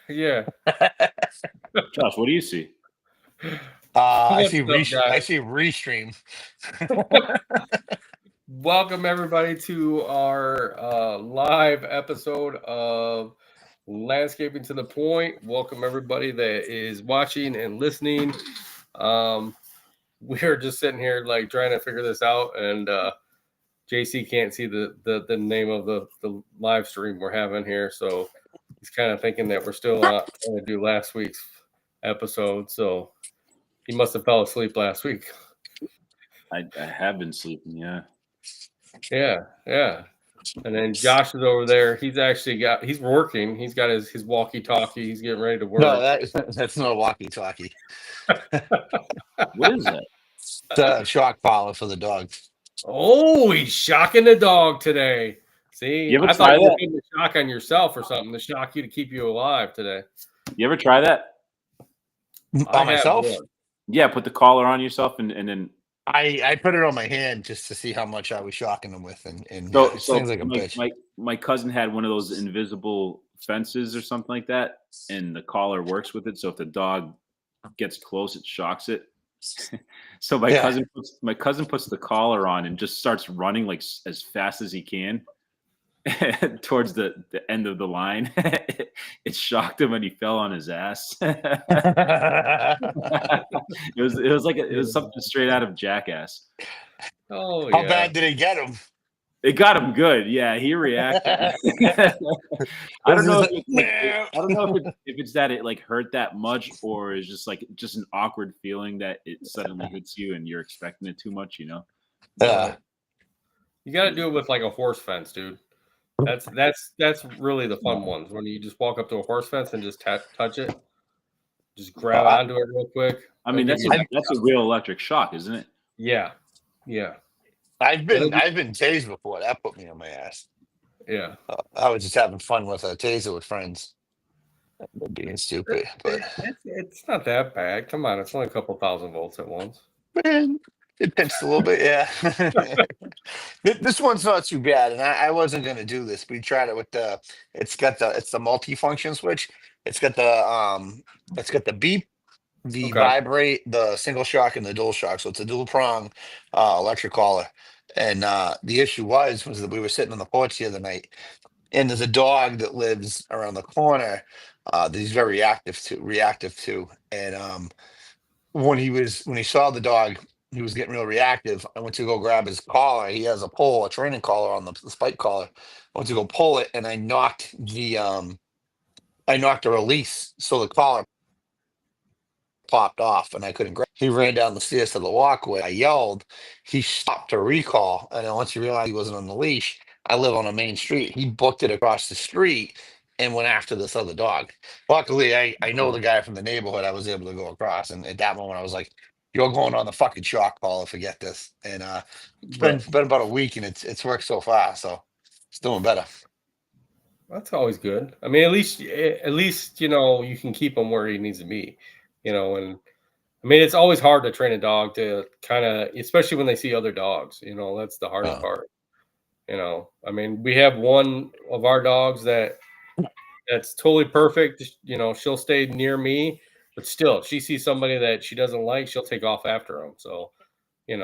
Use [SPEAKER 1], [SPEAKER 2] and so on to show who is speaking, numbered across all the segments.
[SPEAKER 1] Yeah.
[SPEAKER 2] Josh, what do you see?
[SPEAKER 3] I
[SPEAKER 1] What's
[SPEAKER 3] see
[SPEAKER 1] up, guys?
[SPEAKER 3] restream.
[SPEAKER 1] Welcome everybody to our live episode of Landscaping to the Point. Welcome everybody that is watching and listening. We're just sitting here like trying to figure this out, and JC can't see the name of the live stream we're having here, so he's kind of thinking that we're still trying to do last week's episode. So he must have fell asleep last week.
[SPEAKER 2] I have been sleeping, yeah.
[SPEAKER 1] Yeah. And then Josh is over there. He's working. He's got his walkie-talkie. He's getting ready to work.
[SPEAKER 3] No, that's not a walkie-talkie.
[SPEAKER 2] What is that?
[SPEAKER 3] It's a shock collar for the dog.
[SPEAKER 1] Oh, he's shocking the dog today. See,
[SPEAKER 2] You ever
[SPEAKER 1] I thought
[SPEAKER 2] try
[SPEAKER 1] you were
[SPEAKER 2] that?
[SPEAKER 1] putting the shock on yourself or something to shock you to keep you alive today.
[SPEAKER 2] You ever try that?
[SPEAKER 1] I
[SPEAKER 3] On myself?
[SPEAKER 1] have one.
[SPEAKER 2] Yeah, put the collar on yourself and then
[SPEAKER 3] I put it on my hand just to see how much I was shocking them with, and
[SPEAKER 2] so
[SPEAKER 3] it seems like a bitch.
[SPEAKER 2] my cousin had one of those invisible fences or something like that, and the collar works with it. So if the dog gets close, it shocks it. So my cousin puts the collar on and just starts running like as fast as he can towards the end of the line. It shocked him and he fell on his ass. It was something straight out of Jackass.
[SPEAKER 1] Oh,
[SPEAKER 3] How
[SPEAKER 1] yeah.
[SPEAKER 3] bad did it get him?
[SPEAKER 2] It got him good. Yeah, he reacted. I don't know if it's that it like hurt that much, or is just an awkward feeling that it suddenly hits you and you're expecting it too much, you know?
[SPEAKER 1] You got to do it with like a horse fence, dude. That's really the fun ones, when you just walk up to a horse fence and just touch it, just grab onto it real quick.
[SPEAKER 2] I mean, that's a real electric shock, isn't it?
[SPEAKER 1] Yeah.
[SPEAKER 3] I've been tased before. That put me on my ass.
[SPEAKER 1] Yeah.
[SPEAKER 3] I was just having fun with a taser with friends. Being stupid, but
[SPEAKER 1] it's not that bad. Come on, it's only a couple thousand volts at once.
[SPEAKER 3] Man, it pinched a little bit, yeah. This one's not too bad, and I wasn't gonna do this. We tried it with it's the multi-function switch. It's got the beep, the vibrate, the single shock, and the dual shock. So it's a dual prong electric collar. And the issue was that we were sitting on the porch the other night, and there's a dog that lives around the corner that he's very reactive to. And when he saw the dog, he was getting real reactive. I went to go grab his collar. He has a training collar on the spike collar. I went to go pull it, and I knocked the release, so the collar popped off, and I couldn't grab. He ran down the stairs to the walkway. I yelled. He stopped to recall, and then once he realized he wasn't on the leash, I live on a main street. He booked it across the street and went after this other dog. Luckily, I know the guy from the neighborhood. I was able to go across, and at that moment, I was like, "You're going on the fucking shock collar. Forget this." And it's been about a week, and it's worked so far, so it's doing better.
[SPEAKER 1] That's always good. I mean, at least you can keep him where he needs to be, and I mean, it's always hard to train a dog to kind of, especially when they see other dogs. That's the hardest part. I mean, we have one of our dogs that's totally perfect. She'll stay near me, but still, if she sees somebody that she doesn't like, she'll take off after them. So, and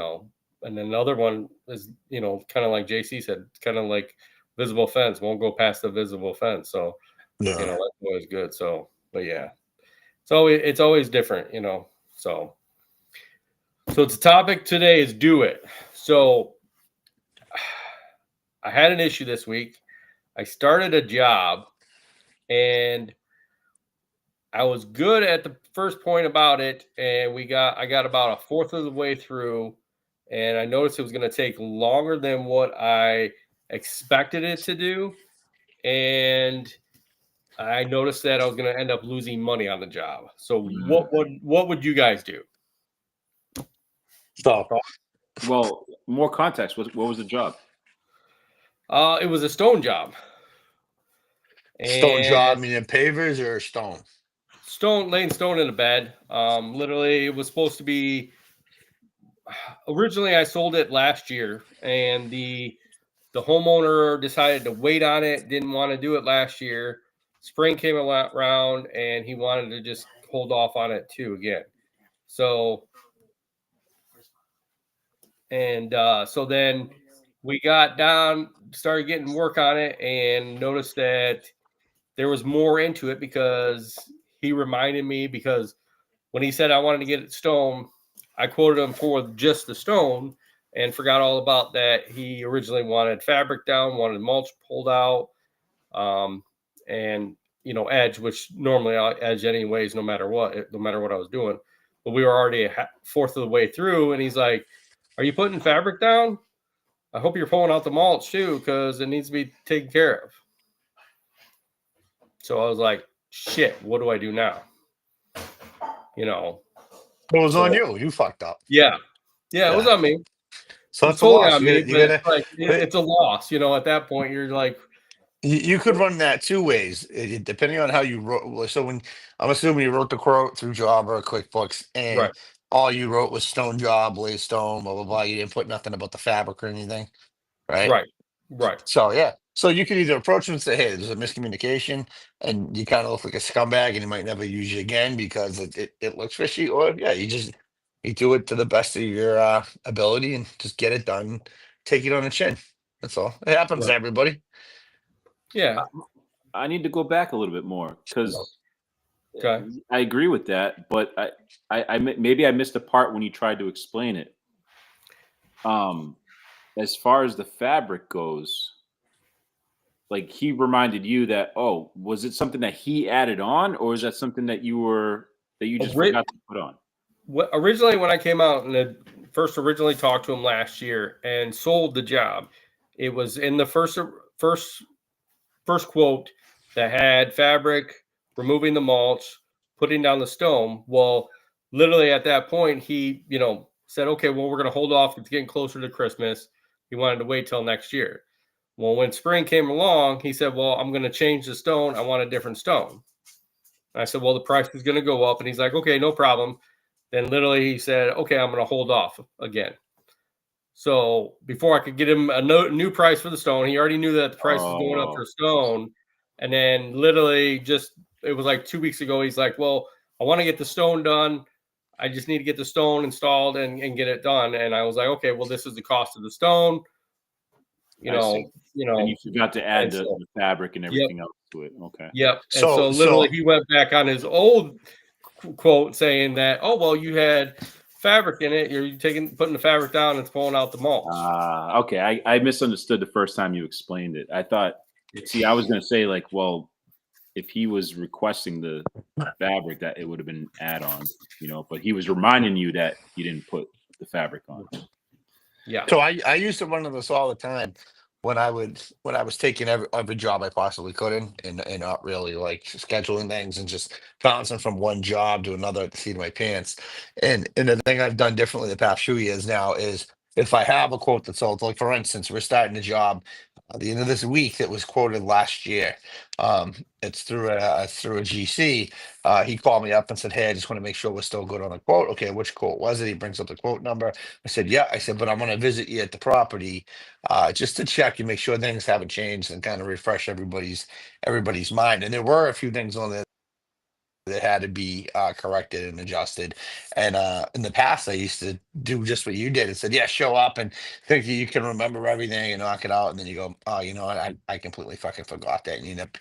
[SPEAKER 1] then another one is, kind of like JC said, kind of like visible fence, won't go past the visible fence. So, that's always good. So, but yeah, it's always different, So the topic today is do it. So I had an issue this week. I started a job, and I was good at the first point about it, and I got about a fourth of the way through, and I noticed it was going to take longer than what I expected it to do, and I noticed that I was going to end up losing money on the job. So what would you guys do?
[SPEAKER 2] Well, more context. What was the job?
[SPEAKER 1] It was a stone job.
[SPEAKER 3] Stone job, meaning pavers or stone?
[SPEAKER 1] Laying stone in a bed. Literally, it was supposed to be. Originally, I sold it last year, and the homeowner decided to wait on it. Didn't want to do it last year, Spring came around, and he wanted to just hold off on it too again. So, and so then we got down, started getting work on it, and noticed that there was more into it because he reminded me, because when he said I wanted to get it stone, I quoted him for just the stone and forgot all about that. He originally wanted fabric down, wanted mulch pulled out, and edge, which normally I'll edge anyways, no matter what I was doing. But we were already a fourth of the way through, and he's like, "Are you putting fabric down? I hope you're pulling out the mulch too, because it needs to be taken care of." So I was like, "Shit, what do I do now?"
[SPEAKER 3] It was on you. You fucked up.
[SPEAKER 1] Yeah, it was on me.
[SPEAKER 3] So
[SPEAKER 1] It's
[SPEAKER 3] it's a
[SPEAKER 1] totally
[SPEAKER 3] loss.
[SPEAKER 1] on me,
[SPEAKER 3] You
[SPEAKER 1] but
[SPEAKER 3] gotta,
[SPEAKER 1] it's like it's a loss. At that point, you're like,
[SPEAKER 3] you could run that two ways, depending on how you wrote. So when I'm assuming you wrote the quote through Java or QuickBooks, and
[SPEAKER 1] right,
[SPEAKER 3] all you wrote was stone job, lay stone, blah blah blah. You didn't put nothing about the fabric or anything, right?
[SPEAKER 1] right.
[SPEAKER 3] So yeah. So you could either approach them and say, "Hey, there's a miscommunication, and you kind of look like a scumbag, and he might never use you again because it looks fishy," or yeah, you do it to the best of your ability and just get it done, take it on the chin. That's all. It happens to
[SPEAKER 1] Right.
[SPEAKER 3] everybody.
[SPEAKER 1] Yeah.
[SPEAKER 2] I need to go back a little bit more because
[SPEAKER 1] Okay.
[SPEAKER 2] I agree with that, but maybe I missed a part when you tried to explain it. As far as the fabric goes, like he reminded you that, oh, was it something that he added on, or is that something that you just forgot to put on?
[SPEAKER 1] Originally, when I came out and had originally talked to him last year and sold the job, it was in the first quote that had fabric, removing the mulch, putting down the stone. Well, literally at that point, he said, "Okay, well, we're going to hold off. It's getting closer to Christmas." He wanted to wait till next year. Well, when spring came along, he said, "Well, I'm going to change the stone. I want a different stone." And I said, "Well, the price is going to go up." And he's like, "Okay, no problem." Then literally he said, "Okay, I'm going to hold off again." So before I could get him a new price for the stone, he already knew that the price was going up for stone. And then literally it was like 2 weeks ago, he's like, "Well, I want to get the stone done. I just need to get the stone installed and get it done." And I was like, "Okay, well, this is the cost of the stone."
[SPEAKER 2] And you forgot to add the fabric and everything else to it. Okay.
[SPEAKER 1] Yep. And so literally he went back on his old quote saying that, "Oh, well, you had fabric in it. You're putting the fabric down and it's pulling out the mulch."
[SPEAKER 2] Okay. I misunderstood the first time you explained it. I thought, I was going to say like, well, if he was requesting the fabric, that it would have been add-on, but he was reminding you that you didn't put the fabric on.
[SPEAKER 1] Yeah.
[SPEAKER 3] So I used to run into this all the time when I was taking every job I possibly could and not really like scheduling things and just bouncing from one job to another at the seat of my pants. And the thing I've done differently the past few years now is if I have a quote that's sold, like for instance, we're starting a job at the end of this week that was quoted last year. It's through a GC. He called me up and said, "Hey, I just want to make sure we're still good on the quote." Okay, which quote was it? He brings up the quote number. I said, "Yeah." I said, "But I'm going to visit you at the property just to check and make sure things haven't changed and kind of refresh everybody's mind." And there were a few things on there that had to be corrected and adjusted. And in the past, I used to do just what you did and said, "Yeah, show up and think you can remember everything and knock it out." And then you go, "Oh, you know what? I completely fucking forgot that." And you end up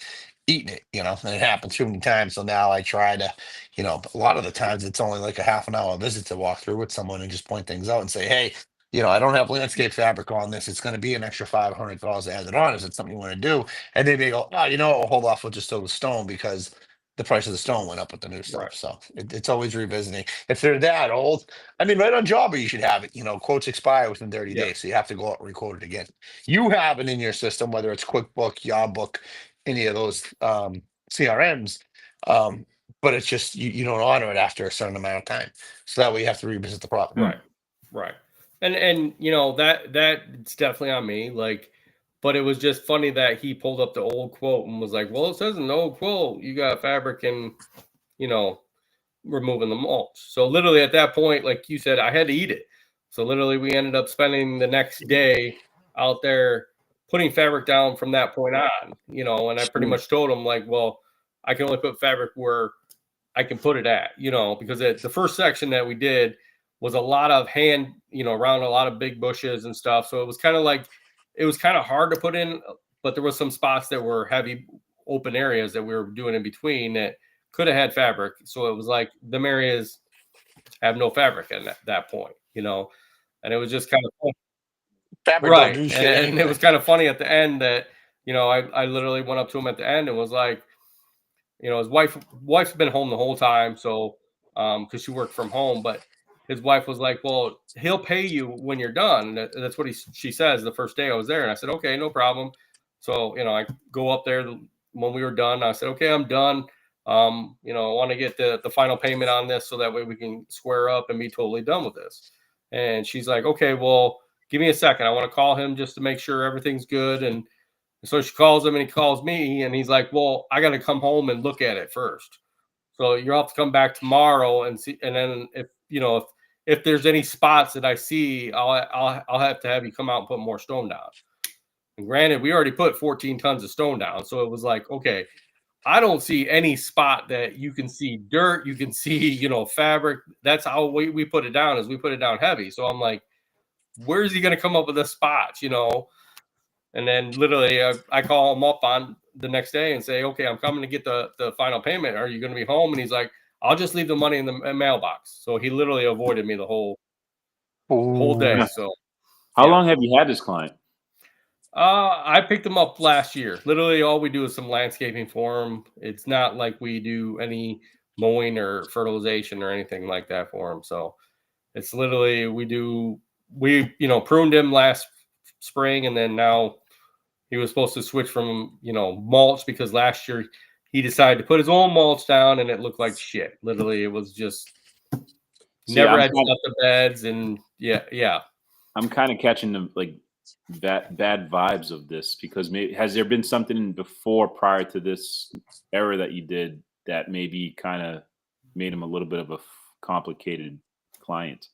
[SPEAKER 3] eating it, and it happens too many times. So now I try to, a lot of the times it's only like a half an hour visit to walk through with someone and just point things out and say, "Hey, I don't have landscape fabric on this. It's going to be an extra $500 added on. Is it something you want to do?" And they may go, "Oh, you know what? We'll hold off. We'll just do the stone because the price of the stone went up with the new stuff."
[SPEAKER 1] Right.
[SPEAKER 3] So it's always revisiting. If they're that old, I mean, right on Jobber, you should have it. Quotes expire within 30
[SPEAKER 1] Yeah.
[SPEAKER 3] days. So you have to go out and requote it again. You have it in your system, whether it's QuickBook, YardBook, any of those CRMs. But it's just you don't honor it after a certain amount of time. So that way you have to revisit the problem.
[SPEAKER 1] Right. And that's definitely on me. Like, but it was just funny that he pulled up the old quote and was like, "Well, it says in the old quote you got fabric and removing the mulch." So literally at that point, like you said, I had to eat it. So literally we ended up spending the next day out there putting fabric down from that point on, and I pretty much told him like, "Well, I can only put fabric where I can put it at, because the first section that we did was a lot of hand, around a lot of big bushes and stuff. So it was kind of hard to put in, but there was some spots that were heavy open areas that we were doing in between that could have had fabric. So it was like them areas have no fabric at that point, and it was just kind of fun.
[SPEAKER 3] Fabric don't
[SPEAKER 1] Right.
[SPEAKER 3] do shit
[SPEAKER 1] And
[SPEAKER 3] anyway.
[SPEAKER 1] it was kind of funny at the end that, I literally went up to him at the end and was like, his wife's been home the whole time. So, cause she worked from home, but his wife was like, well, he'll pay you when you're done. That's what she says the first day I was there. And I said, okay, no problem. So, I go up there when we were done. I said, okay, I'm done. I want to get the final payment on this so that way we can square up and be totally done with this. And she's like, okay, well, give me a second. I want to call him just to make sure everything's good. And so she calls him and he calls me and he's like, well, I got to come home and look at it first. So you'll have to come back tomorrow and see. And then if there's any spots that I see, I'll have to have you come out and put more stone down. And granted, we already put 14 tons of stone down. So it was like, okay, I don't see any spot that you can see dirt. You can see, fabric. That's how we put it down, is we put it down heavy. So I'm like, where's he going to come up with the spots, And then literally I call him up on the next day and say, okay, I'm coming to get the final payment. Are you going to be home? And he's like, I'll just leave the money in the mailbox. So he literally avoided me the whole day. So
[SPEAKER 2] how long have you had this client?
[SPEAKER 1] I picked him up last year. Literally all we do is some landscaping for him. It's not like we do any mowing or fertilization or anything like that for him. So it's literally we pruned him last spring, and then now he was supposed to switch from mulch, because last year he decided to put his own mulch down and it looked like shit. Literally, it was just never had stuff to beds, and yeah.
[SPEAKER 2] I'm kind of catching the bad vibes of this, because has there been something before, prior to this era that you did, that maybe kind of made him a little bit of a complicated client?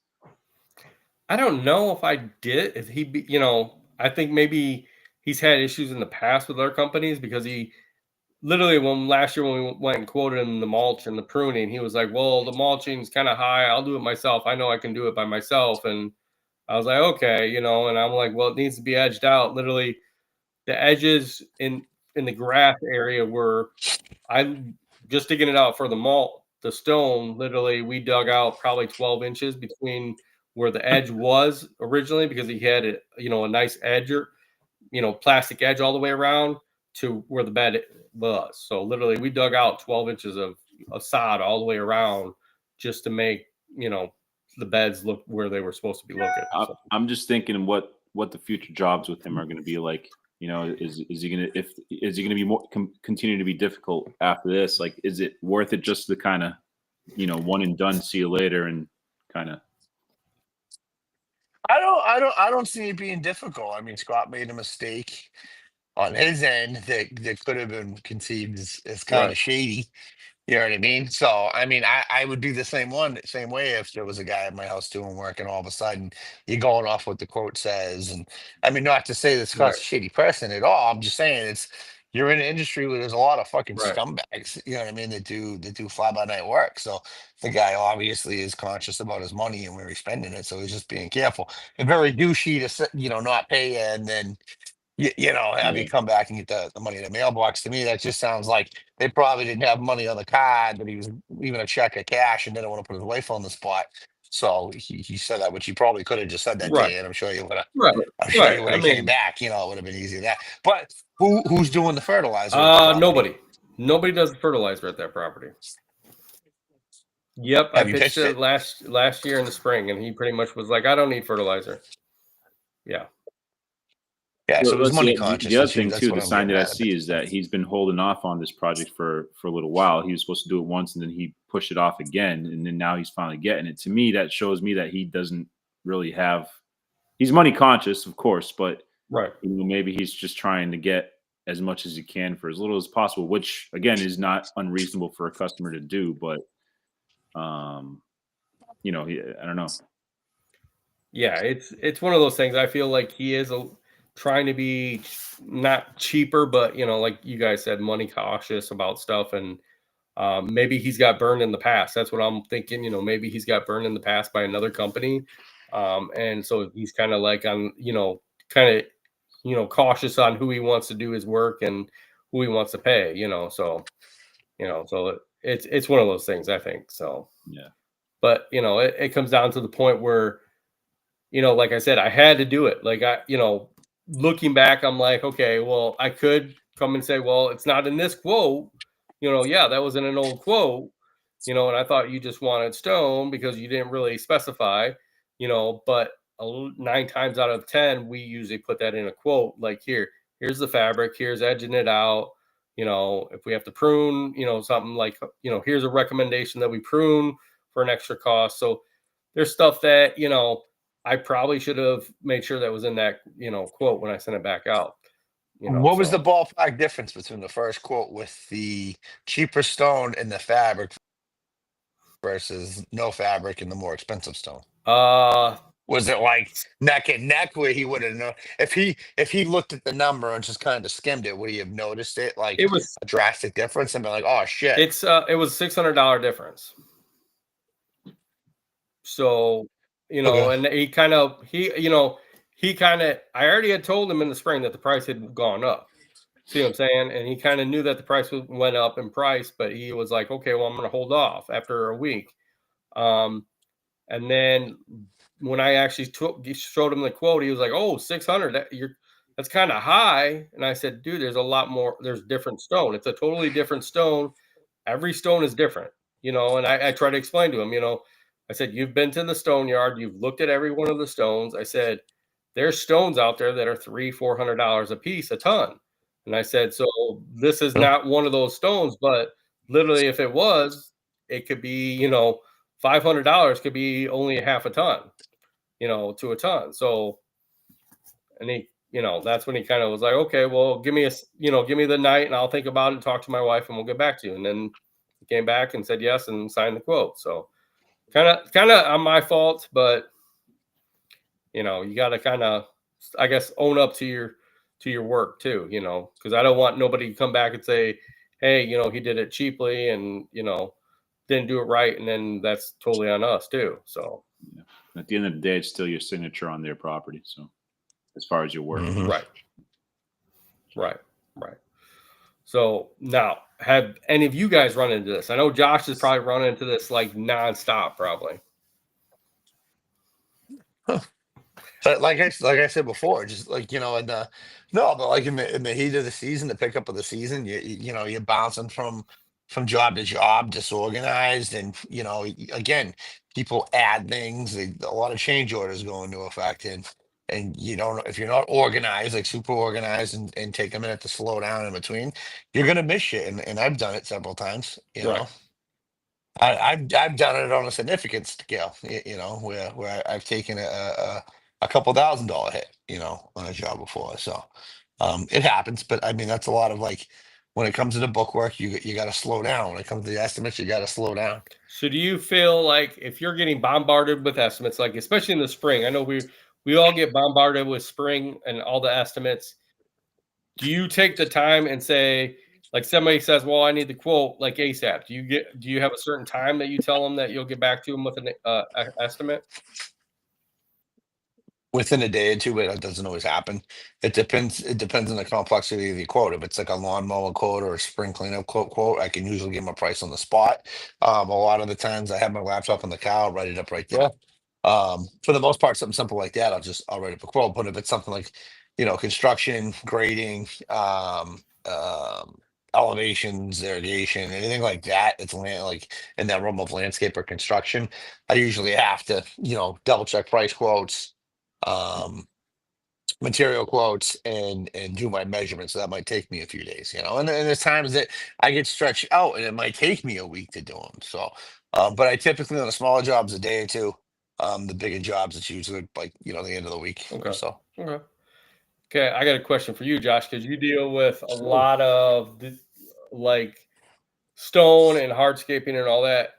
[SPEAKER 1] I don't know if I did. If he, I think maybe he's had issues in the past with our companies, because he literally, last year when we went and quoted him the mulch and the pruning, he was like, well, the mulching's kind of high. I'll do it myself. I know I can do it by myself. And I was like, okay, and I'm like, well, it needs to be edged out. Literally, the edges in the grass area were, I'm just digging it out for the stone. Literally, we dug out probably 12 inches between where the edge was originally, because he had a nice edge, plastic edge all the way around to where the bed was. So literally, we dug out 12 inches of sod all the way around just to make the beds look where they were supposed to be looking. So.
[SPEAKER 2] I'm just thinking what the future jobs with him are going to be like. Is he going to be more continue to be difficult after this? Like, is it worth it just to kind of, one and done, see you later, and kind of?
[SPEAKER 3] I don't see it being difficult. I mean, Scott made a mistake on his end that could have been conceived as kind of shady. You know what I mean? So, I mean, I would do the same way if there was a guy at my house doing work and all of a sudden you're going off what the quote says. And I mean, not to say that Scott's a shady person at all. I'm just saying you're in an industry where there's a lot of fucking scumbags, you know what I mean, that do fly by night work. So the guy obviously is conscious about his money and where he's spending it. So he's just being careful. And very douchey to, not pay you and then have you come back and get the money in the mailbox. To me, that just sounds like they probably didn't have money on the card, but he was leaving a check of cash and didn't want to put his wife on the spot. So he said that, which he probably could have just said that to you, and I'm sure you would have. I'm sure you would have came back. It would have been easy that. But who's doing the fertilizer?
[SPEAKER 1] Nobody does the fertilizer at that property. Yep, I pitched it last year in the spring, and he pretty much was like, "I don't need fertilizer." Yeah.
[SPEAKER 3] Yeah, so it was money conscious.
[SPEAKER 2] The other thing too, the sign that I see is that he's been holding off on this project for a little while. He was supposed to do it once, and then he pushed it off again, and then now he's finally getting it. To me, that shows me that he doesn't really have. He's money conscious, of course, but maybe he's just trying to get as much as he can for as little as possible, which again is not unreasonable for a customer to do. But I don't know.
[SPEAKER 1] Yeah, it's one of those things. I feel like he is trying to be not cheaper, but like you guys said, money cautious about stuff, and maybe he's got burned in the past. That's what I'm thinking. Maybe he's got burned in the past by another company, and so he's kind of like on, cautious on who he wants to do his work and who he wants to pay. So it's one of those things, I think. So
[SPEAKER 2] Yeah.
[SPEAKER 1] But it comes down to the point where, like I said, I had to do it. Like looking back, I'm like, okay, well, I could come and say, well, it's not in this quote. Yeah, that was in an old quote. And I thought you just wanted stone because you didn't really specify. But 9 times out of 10, we usually put that in a quote. Like here's the fabric, here's edging it out. If we have to prune, something like, here's a recommendation that we prune for an extra cost. So there's stuff that, I probably should have made sure that was in that, quote when I sent it back out.
[SPEAKER 3] What was the ballpark difference between the first quote with the cheaper stone and the fabric versus no fabric and the more expensive stone? Was it like neck and neck where he would have known if he looked at the number and just kind of skimmed it, would he have noticed it like
[SPEAKER 1] it was
[SPEAKER 3] a drastic difference and be like, oh shit?
[SPEAKER 1] it was $600 difference. So,
[SPEAKER 3] Okay.
[SPEAKER 1] and he kind of, I already had told him in the spring that the price had gone up. See what I'm saying? And he kind of knew that the price went up in price, but he was like, okay, well, I'm going to hold off after a week. And then when I actually showed him the quote, he was like, oh, 600, that's kind of high. And I said, dude, there's a lot more, there's different stone. It's a totally different stone. Every stone is different, and I try to explain to him, I said, you've been to the stone yard, you've looked at every one of the stones. I said, there's stones out there that are $300-$400 a piece, a ton. And I said, so this is not one of those stones, but literally if it was, it could be, $500 could be only a half a ton, to a ton. So, and he, that's when he kind of was like, okay, well, give me the night and I'll think about it, talk to my wife, and we'll get back to you. And then he came back and said yes and signed the quote. So kind of on my fault, but you got to kind of, I guess, own up to your work too, because I don't want nobody to come back and say, hey, he did it cheaply and didn't do it right, and then that's totally on us too. So
[SPEAKER 2] yeah. At the end of the day, it's still your signature on their property. So as far as your work,
[SPEAKER 1] right. So now, have any of you guys run into this? I know Josh has probably run into this like nonstop, probably.
[SPEAKER 3] But like I said before, just like but like in the heat of the season, the pickup of the season, you're bouncing from job to job, disorganized, and again, people add things. A lot of change orders go into effect, and if you're not organized, like super organized, and take a minute to slow down in between, you're gonna miss shit. And I've done it several times.
[SPEAKER 1] Right.
[SPEAKER 3] I've done it on a significant scale. Where I've taken a couple $1,000 hit, on a job before. So it happens, but I mean that's a lot of like when it comes to the bookwork, you got to slow down. When it comes to the estimates, you got to slow down.
[SPEAKER 1] So do you feel like if you're getting bombarded with estimates, like especially in the spring, I know we all get bombarded with spring and all the estimates. Do you take the time and say, like somebody says, well, I need the quote like ASAP. Do you have a certain time that you tell them that you'll get back to them with an estimate?
[SPEAKER 3] Within a day or two, but that doesn't always happen. It depends. It depends on the complexity of the quote. If it's like a lawnmower quote or a spring cleanup quote, I can usually get my price on the spot. A lot of the times, I have my laptop in the car, I'll write it up right there. For the most part, something simple like that, I'll write up a quote. But if it's something like, construction, grading, elevations, irrigation, anything like that, it's like in that realm of landscape or construction, I usually have to, double check price quotes, material quotes, and do my measurements. So that might take me a few days, and there's times that I get stretched out and it might take me a week to do them. So, but I typically on the smaller jobs a day or two. The bigger jobs, it's usually like the end of the week.
[SPEAKER 1] Okay.
[SPEAKER 3] So
[SPEAKER 1] Okay, I got a question for you, Josh, because you deal with a lot of like stone and hardscaping and all that.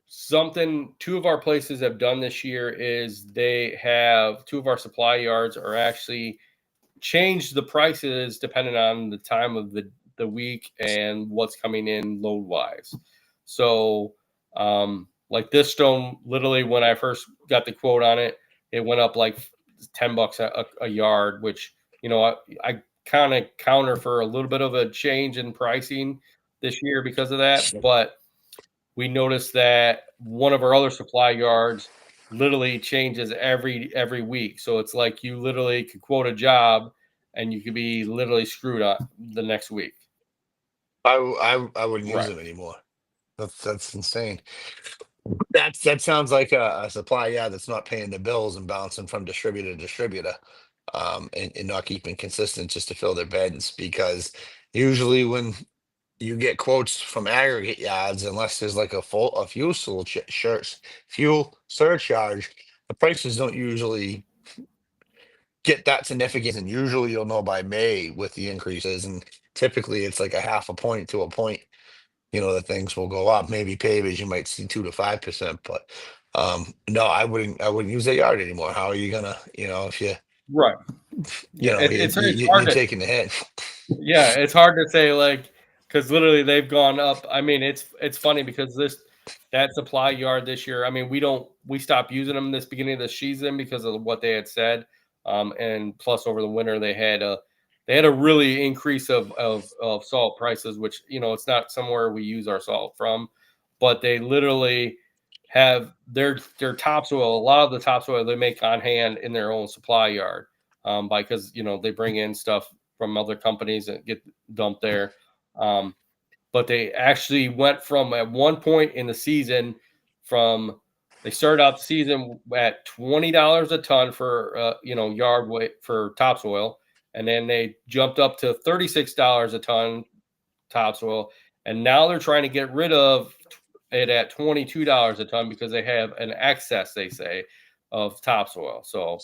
[SPEAKER 1] something two of our places have done this year is they have two of our supply yards are actually changed the prices depending on the time of the week and what's coming in load wise. So, like this stone, literally when I first got the quote on it, it went up like $10 a yard, which, I kind of counter for a little bit of a change in pricing this year because of that. But we noticed that one of our other supply yards literally changes every week. So it's like you literally could quote a job and you could be literally screwed up the next week.
[SPEAKER 3] I wouldn't use
[SPEAKER 1] Right.
[SPEAKER 3] them anymore. That's insane. That sounds like a supply, yeah, that's not paying the bills and bouncing from distributor to distributor, and not keeping consistent just to fill their beds. Because usually when you get quotes from aggregate yards, unless there's like a fuel surcharge, the prices don't usually get that significant. And usually you'll know by May with the increases, and typically it's like a half a point to a point. That things will go up. Maybe pavage you might see 2 to 5%, but no, I wouldn't use that yard anymore. How are you gonna, if you
[SPEAKER 1] Right.
[SPEAKER 3] you
[SPEAKER 1] Yeah.
[SPEAKER 3] know
[SPEAKER 1] It's
[SPEAKER 3] you're
[SPEAKER 1] hard to,
[SPEAKER 3] taking the hit.
[SPEAKER 1] yeah, it's hard to say like, because literally they've gone up. I mean, it's funny because that supply yard this year. I mean, we stopped using them this beginning of the season because of what they had said. And plus over the winter they had a really increase of salt prices, which it's not somewhere we use our salt from, but they literally have their topsoil. A lot of the topsoil they make on hand in their own supply yard, because they bring in stuff from other companies that get dumped there. But they actually went from at one point in the season they started out the season at $20 a ton for yard weight for topsoil, and then they jumped up to $36 a ton topsoil, and now they're trying to get rid of it at $22 a ton because they have an excess, they say, of topsoil. So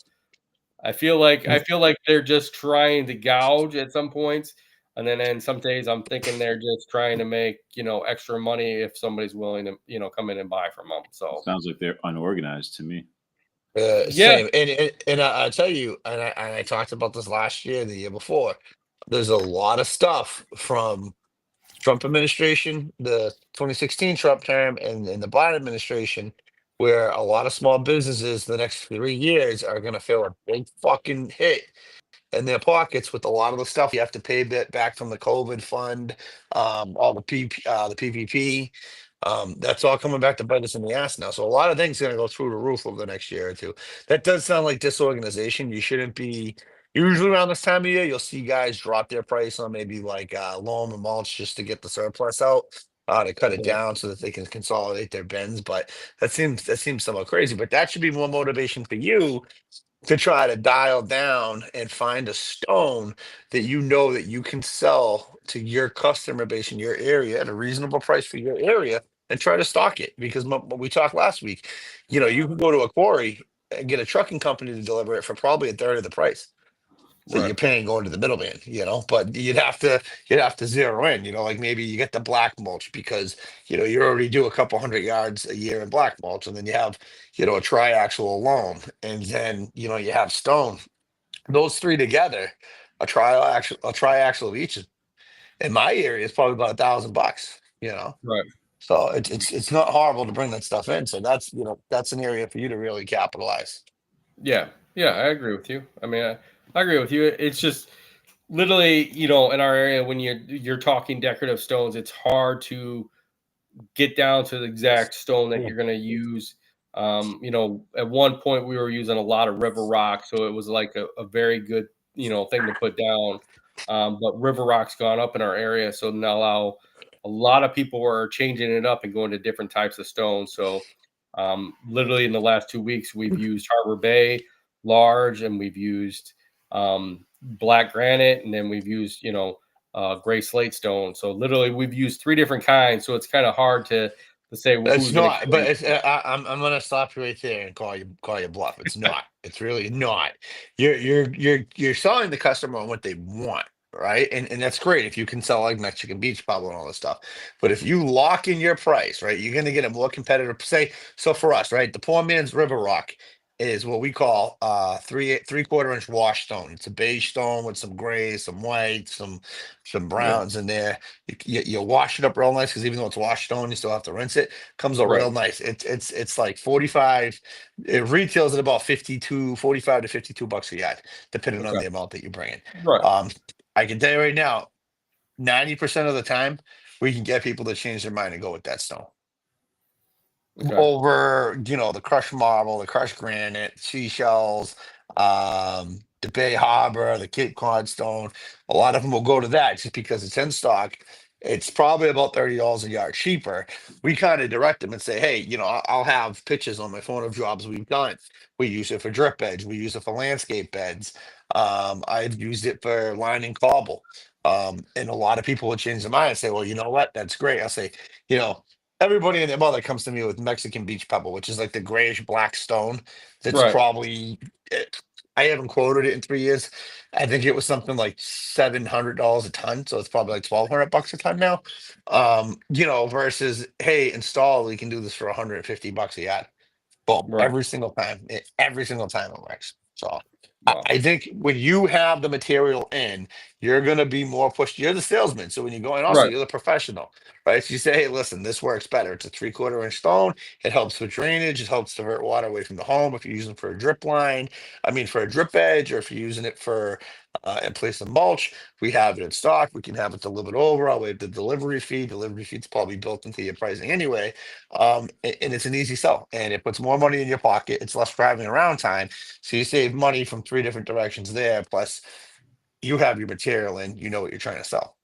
[SPEAKER 1] I feel like they're just trying to gouge at some points, and then some days I'm thinking they're just trying to make extra money if somebody's willing to come in and buy from them. So
[SPEAKER 2] Sounds like they're unorganized to me.
[SPEAKER 1] yeah,
[SPEAKER 3] Same, and I tell you, and I talked about this last year and the year before. There's a lot of stuff from Trump administration, the 2016 Trump term, and the Biden administration, where a lot of small businesses the next 3 years are going to feel a big fucking hit in their pockets with a lot of the stuff you have to pay back from the COVID fund, all the PPP. That's all coming back to bite us in the ass now. So a lot of things are going to go through the roof over the next year or two. That does sound like disorganization. You shouldn't be. Usually around this time of year, you'll see guys drop their price on maybe like loam and mulch just to get the surplus out. To cut it down so that they can consolidate their bins, but that seems somewhat crazy. But that should be more motivation for you to try to dial down and find a stone that that you can sell to your customer base in your area at a reasonable price for your area, and try to stock it. Because what we talked last week, you can go to a quarry and get a trucking company to deliver it for probably a third of the price that
[SPEAKER 1] right,
[SPEAKER 3] you're paying going to the middleman, but you'd have to zero in, like maybe you get the black mulch because you already do a couple hundred yards a year in black mulch, and then you have a triaxial loam, and then you have stone. Those three together, a triaxial of each in my area is probably about $1,000.
[SPEAKER 1] right.
[SPEAKER 3] So it's not horrible to bring that stuff in. So that's an area for you to really capitalize.
[SPEAKER 1] Yeah, yeah, I agree with you. I mean, I agree with you. It's just literally, in our area when you're talking decorative stones, it's hard to get down to the exact stone that you're going to use. At one point we were using a lot of river rock, so it was like a very good, thing to put down. But river rock's gone up in our area, so now a lot of people are changing it up and going to different types of stones. So, literally in the last 2 weeks, we've used Harbor Bay large, and we've used black granite, and then we've used gray slate stone. So literally, we've used three different kinds. So it's kind of hard to say
[SPEAKER 3] It's
[SPEAKER 1] who's going to
[SPEAKER 3] not, but I'm gonna stop you right there and call you bluff. It's not. It's really not. You're selling the customer on what they want. right? And that's great if you can sell like Mexican beach pub and all this stuff. But if you lock in your price, right, you're gonna get a more competitive. Say so for us, right? The poor man's river rock is what we call 3/4 inch wash stone. It's a beige stone with some grays, some whites, some
[SPEAKER 1] Yeah.
[SPEAKER 3] browns in there. You wash it up real nice because even though it's washed stone, you still have to rinse it. Comes out
[SPEAKER 1] Right.
[SPEAKER 3] real nice. It's like 45. It retails at about 45 to $52 a yard, depending on
[SPEAKER 1] Okay.
[SPEAKER 3] the amount that you bring in.
[SPEAKER 1] Right.
[SPEAKER 3] I can tell you right now, 90% of the time, we can get people to change their mind and go with that stone
[SPEAKER 1] Okay.
[SPEAKER 3] over, the crushed marble, the crushed granite, seashells, the Bay Harbor, the Cape Cod stone. A lot of them will go to that just because it's in stock. It's probably about $30 a yard cheaper. We kind of direct them and say, hey, I'll have pictures on my phone of jobs we've done. We use it for drip beds. We use it for landscape beds. I've used it for lining cobble. And a lot of people would change their mind and say, well, you know what? That's great. I'll say, you know, everybody and their mother comes to me with Mexican beach pebble, which is like the grayish black stone. That's
[SPEAKER 1] Right.
[SPEAKER 3] probably, I haven't quoted it in 3 years. I think it was something like $700 a ton, so it's probably like $1,200 a ton now. Versus hey, install, we can do this for $150 a yard. Boom,
[SPEAKER 1] Right.
[SPEAKER 3] every single time it works. So
[SPEAKER 1] Wow.
[SPEAKER 3] I think when you have the material in, you're gonna be more pushed. You're the salesman. So when you go in, also
[SPEAKER 1] Right.
[SPEAKER 3] you're the professional, right? So you say, hey, listen, this works better. It's a 3/4 inch stone. It helps with drainage, it helps divert water away from the home if you're using for a drip line. I mean for a drip edge, or if you're using it for in place of mulch, we have it in stock. We can have it delivered over. I'll waive the delivery fee. Delivery fee's probably built into your pricing anyway. And it's an easy sell and it puts more money in your pocket. It's less driving around time. So you save money from three different directions there. Plus, you have your material and you know what you're trying to sell.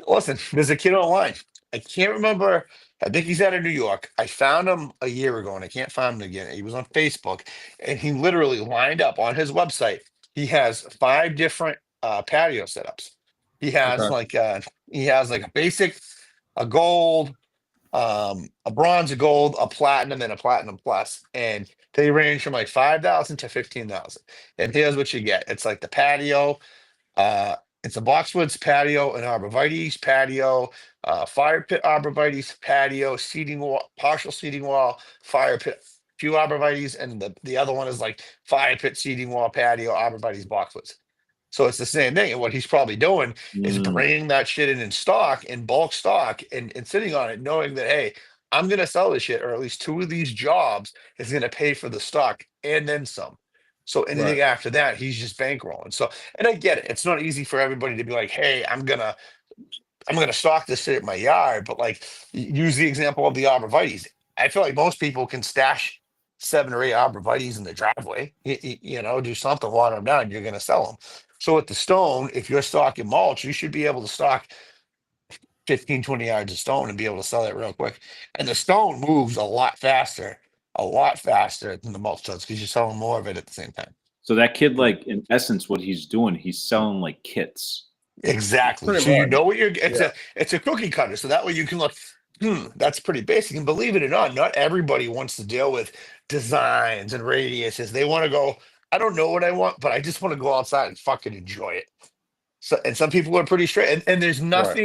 [SPEAKER 3] Listen, there's a kid online. I can't remember. I think he's out of New York. I found him a year ago and I can't find him again. He was on Facebook and he literally lined up on his website. He has five different patio setups. He has
[SPEAKER 1] Okay.
[SPEAKER 3] like a basic, a gold, a bronze, a gold, a platinum, and a platinum plus, and they range from like 5,000 to 15,000. And here's what you get: it's like the patio, uh, it's a boxwoods patio, an arborvitae's patio, fire pit arborvitae's patio, seating wall, partial seating wall, fire pit, few arborvitae's, and the other one is like fire pit seating wall patio, arborvitae's boxwoods. So it's the same thing. And what he's probably doing is
[SPEAKER 2] Mm,
[SPEAKER 3] bringing that shit in stock, in bulk stock, and sitting on it, knowing that, hey, I'm going to sell this shit, or at least two of these jobs is going to pay for the stock and then some. So
[SPEAKER 1] Right.
[SPEAKER 3] anything after that, he's just bankrolling. So, and I get it. It's not easy for everybody to be like, hey, I'm gonna stock this shit at my yard, but like use the example of the arborvitae's. I feel like most people can stash 7 or 8 arborvitae's in the driveway. Do something, water them down. You're gonna sell them. So with the stone, if you're stocking mulch, you should be able to stock 15, 20 yards of stone and be able to sell that real quick. And the stone moves a lot faster than the mulch does because you're selling more of it at the same time.
[SPEAKER 2] so that kid, like in essence, what he's doing, he's selling like kits.
[SPEAKER 3] Exactly.
[SPEAKER 1] Pretty
[SPEAKER 3] So you
[SPEAKER 1] much.
[SPEAKER 3] know what you're it's
[SPEAKER 1] Yeah.
[SPEAKER 3] a cookie cutter. So that way you can look, that's pretty basic. And believe it or not everybody wants to deal with designs and radiuses. They want to go, I don't know what I want, but I just want to go outside and fucking enjoy it. So and some people are pretty straight. And
[SPEAKER 1] Right.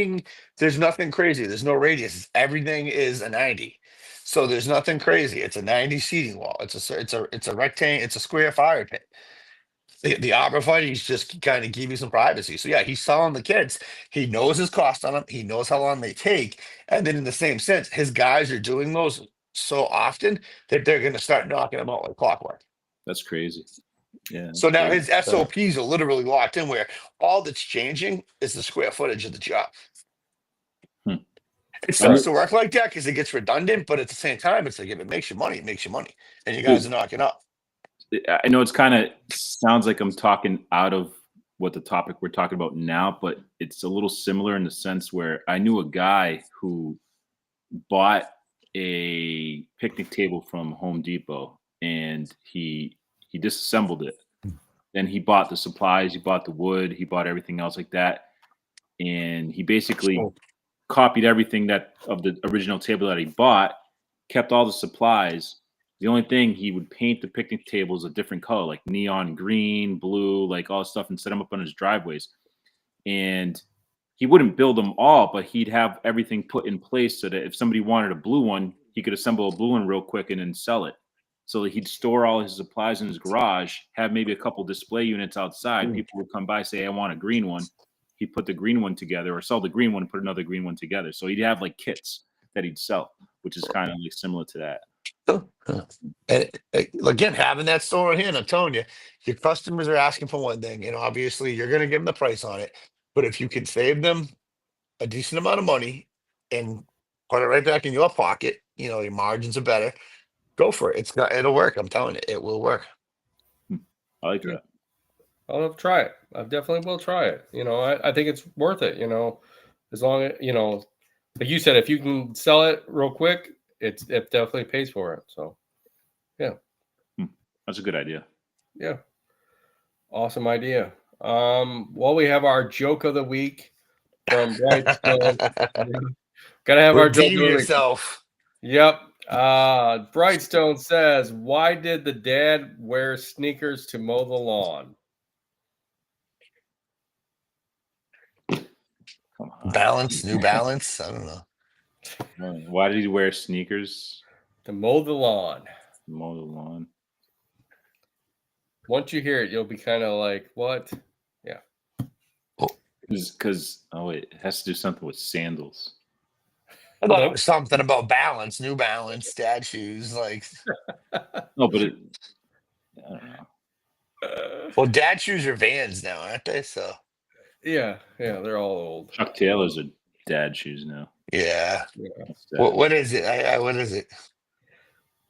[SPEAKER 3] there's nothing crazy. There's no radius. Everything is a 90. So there's nothing crazy. It's a 90 seating wall. It's a rectangle, it's a square fire pit. The arborvitae's just kind of give you some privacy. So yeah, he's selling the kids. He knows his cost on them. He knows how long they take. And then in the same sense, his guys are doing those so often that they're going to start knocking them out like clockwork.
[SPEAKER 2] That's crazy. Yeah,
[SPEAKER 3] So
[SPEAKER 2] that's
[SPEAKER 3] now
[SPEAKER 2] crazy.
[SPEAKER 3] his SOPs are literally locked in where all that's changing is the square footage of the job.
[SPEAKER 2] Hmm.
[SPEAKER 3] It
[SPEAKER 2] I
[SPEAKER 3] starts
[SPEAKER 2] knew,
[SPEAKER 3] to work like that because it gets redundant, but at the same time, it's like if it makes you money, it makes you money. And you guys
[SPEAKER 2] dude,
[SPEAKER 3] are knocking up.
[SPEAKER 2] I know it's kind of sounds like I'm talking out of what the topic we're talking about now, but it's a little similar in the sense where I knew a guy who bought a picnic table from Home Depot and he disassembled it. Then he bought the supplies, he bought the wood, he bought everything else like that, and he basically
[SPEAKER 3] So
[SPEAKER 2] copied everything that of the original table that he bought, kept all the supplies. The only thing he would paint the picnic tables a different color, like neon green, blue, like all this stuff, and set them up on his driveways. and he wouldn't build them all, but he'd have everything put in place so that if somebody wanted a blue one, he could assemble a blue one real quick and then sell it. So he'd store all his supplies in his garage, have maybe a couple display units outside. People would come by, say, I want a green one. He'd put the green one together, or sell the green one and put another green one together. So he'd have like kits that he'd sell, which is kind of like similar to that.
[SPEAKER 3] And again, having that store here, and I'm telling you, your customers are asking for one thing, and obviously you're going to give them the price on it. But if you can save them a decent amount of money and put it right back in your pocket, your margins are better. Go for it. It'll work. I'm telling you, it will work.
[SPEAKER 2] I like that.
[SPEAKER 1] I'll try it. I definitely will try it. I think it's worth it. As long as like you said, if you can sell it real quick, it definitely pays for it. So, yeah,
[SPEAKER 2] that's a good idea.
[SPEAKER 1] Yeah, awesome idea. Well, we have our joke of the week from Brightstone. Gotta have our joke of the week.
[SPEAKER 3] Yourself.
[SPEAKER 1] Yep. Brightstone says, "Why did the dad wear sneakers to mow the lawn?"
[SPEAKER 3] Balance, New Balance. I don't know.
[SPEAKER 2] Why did he wear sneakers?
[SPEAKER 1] To mow the lawn.
[SPEAKER 2] Mow the lawn.
[SPEAKER 1] Once you hear it, you'll be kind of like, "What?" Yeah.
[SPEAKER 2] Because it has to do something with sandals.
[SPEAKER 3] I thought it was something about balance, New Balance, dad shoes, like.
[SPEAKER 2] No, but I don't know.
[SPEAKER 3] Well, dad shoes are Vans now, aren't they? So.
[SPEAKER 1] Yeah, they're all old.
[SPEAKER 2] Chuck Taylor's are dad shoes now.
[SPEAKER 3] Yeah. What is it? What is it?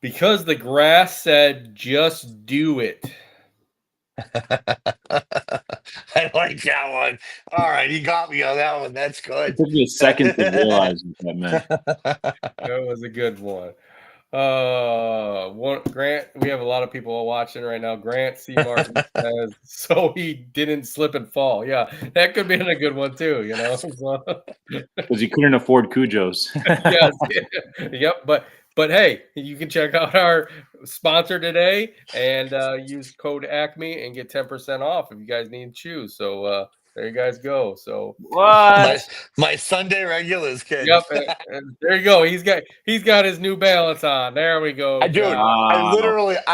[SPEAKER 1] Because the grass said, "Just do it."
[SPEAKER 3] I like that one. All right, he got me on that one. That's good.
[SPEAKER 2] It took me a second to realize what that meant.
[SPEAKER 1] That was a good one. Grant, we have a lot of people watching right now. Grant C. Martin says, "So he didn't slip and fall." Yeah, that could be a good one too.
[SPEAKER 2] Because he couldn't afford Cujos.
[SPEAKER 1] Yes. Yep. But hey, you can check out our sponsor today and use code ACME and get 10% off if you guys need shoes. So there you guys go. So
[SPEAKER 2] what?
[SPEAKER 3] My Sunday regulars, kid.
[SPEAKER 1] Yep, and there you go. He's got his New Balance on. There we go.
[SPEAKER 3] I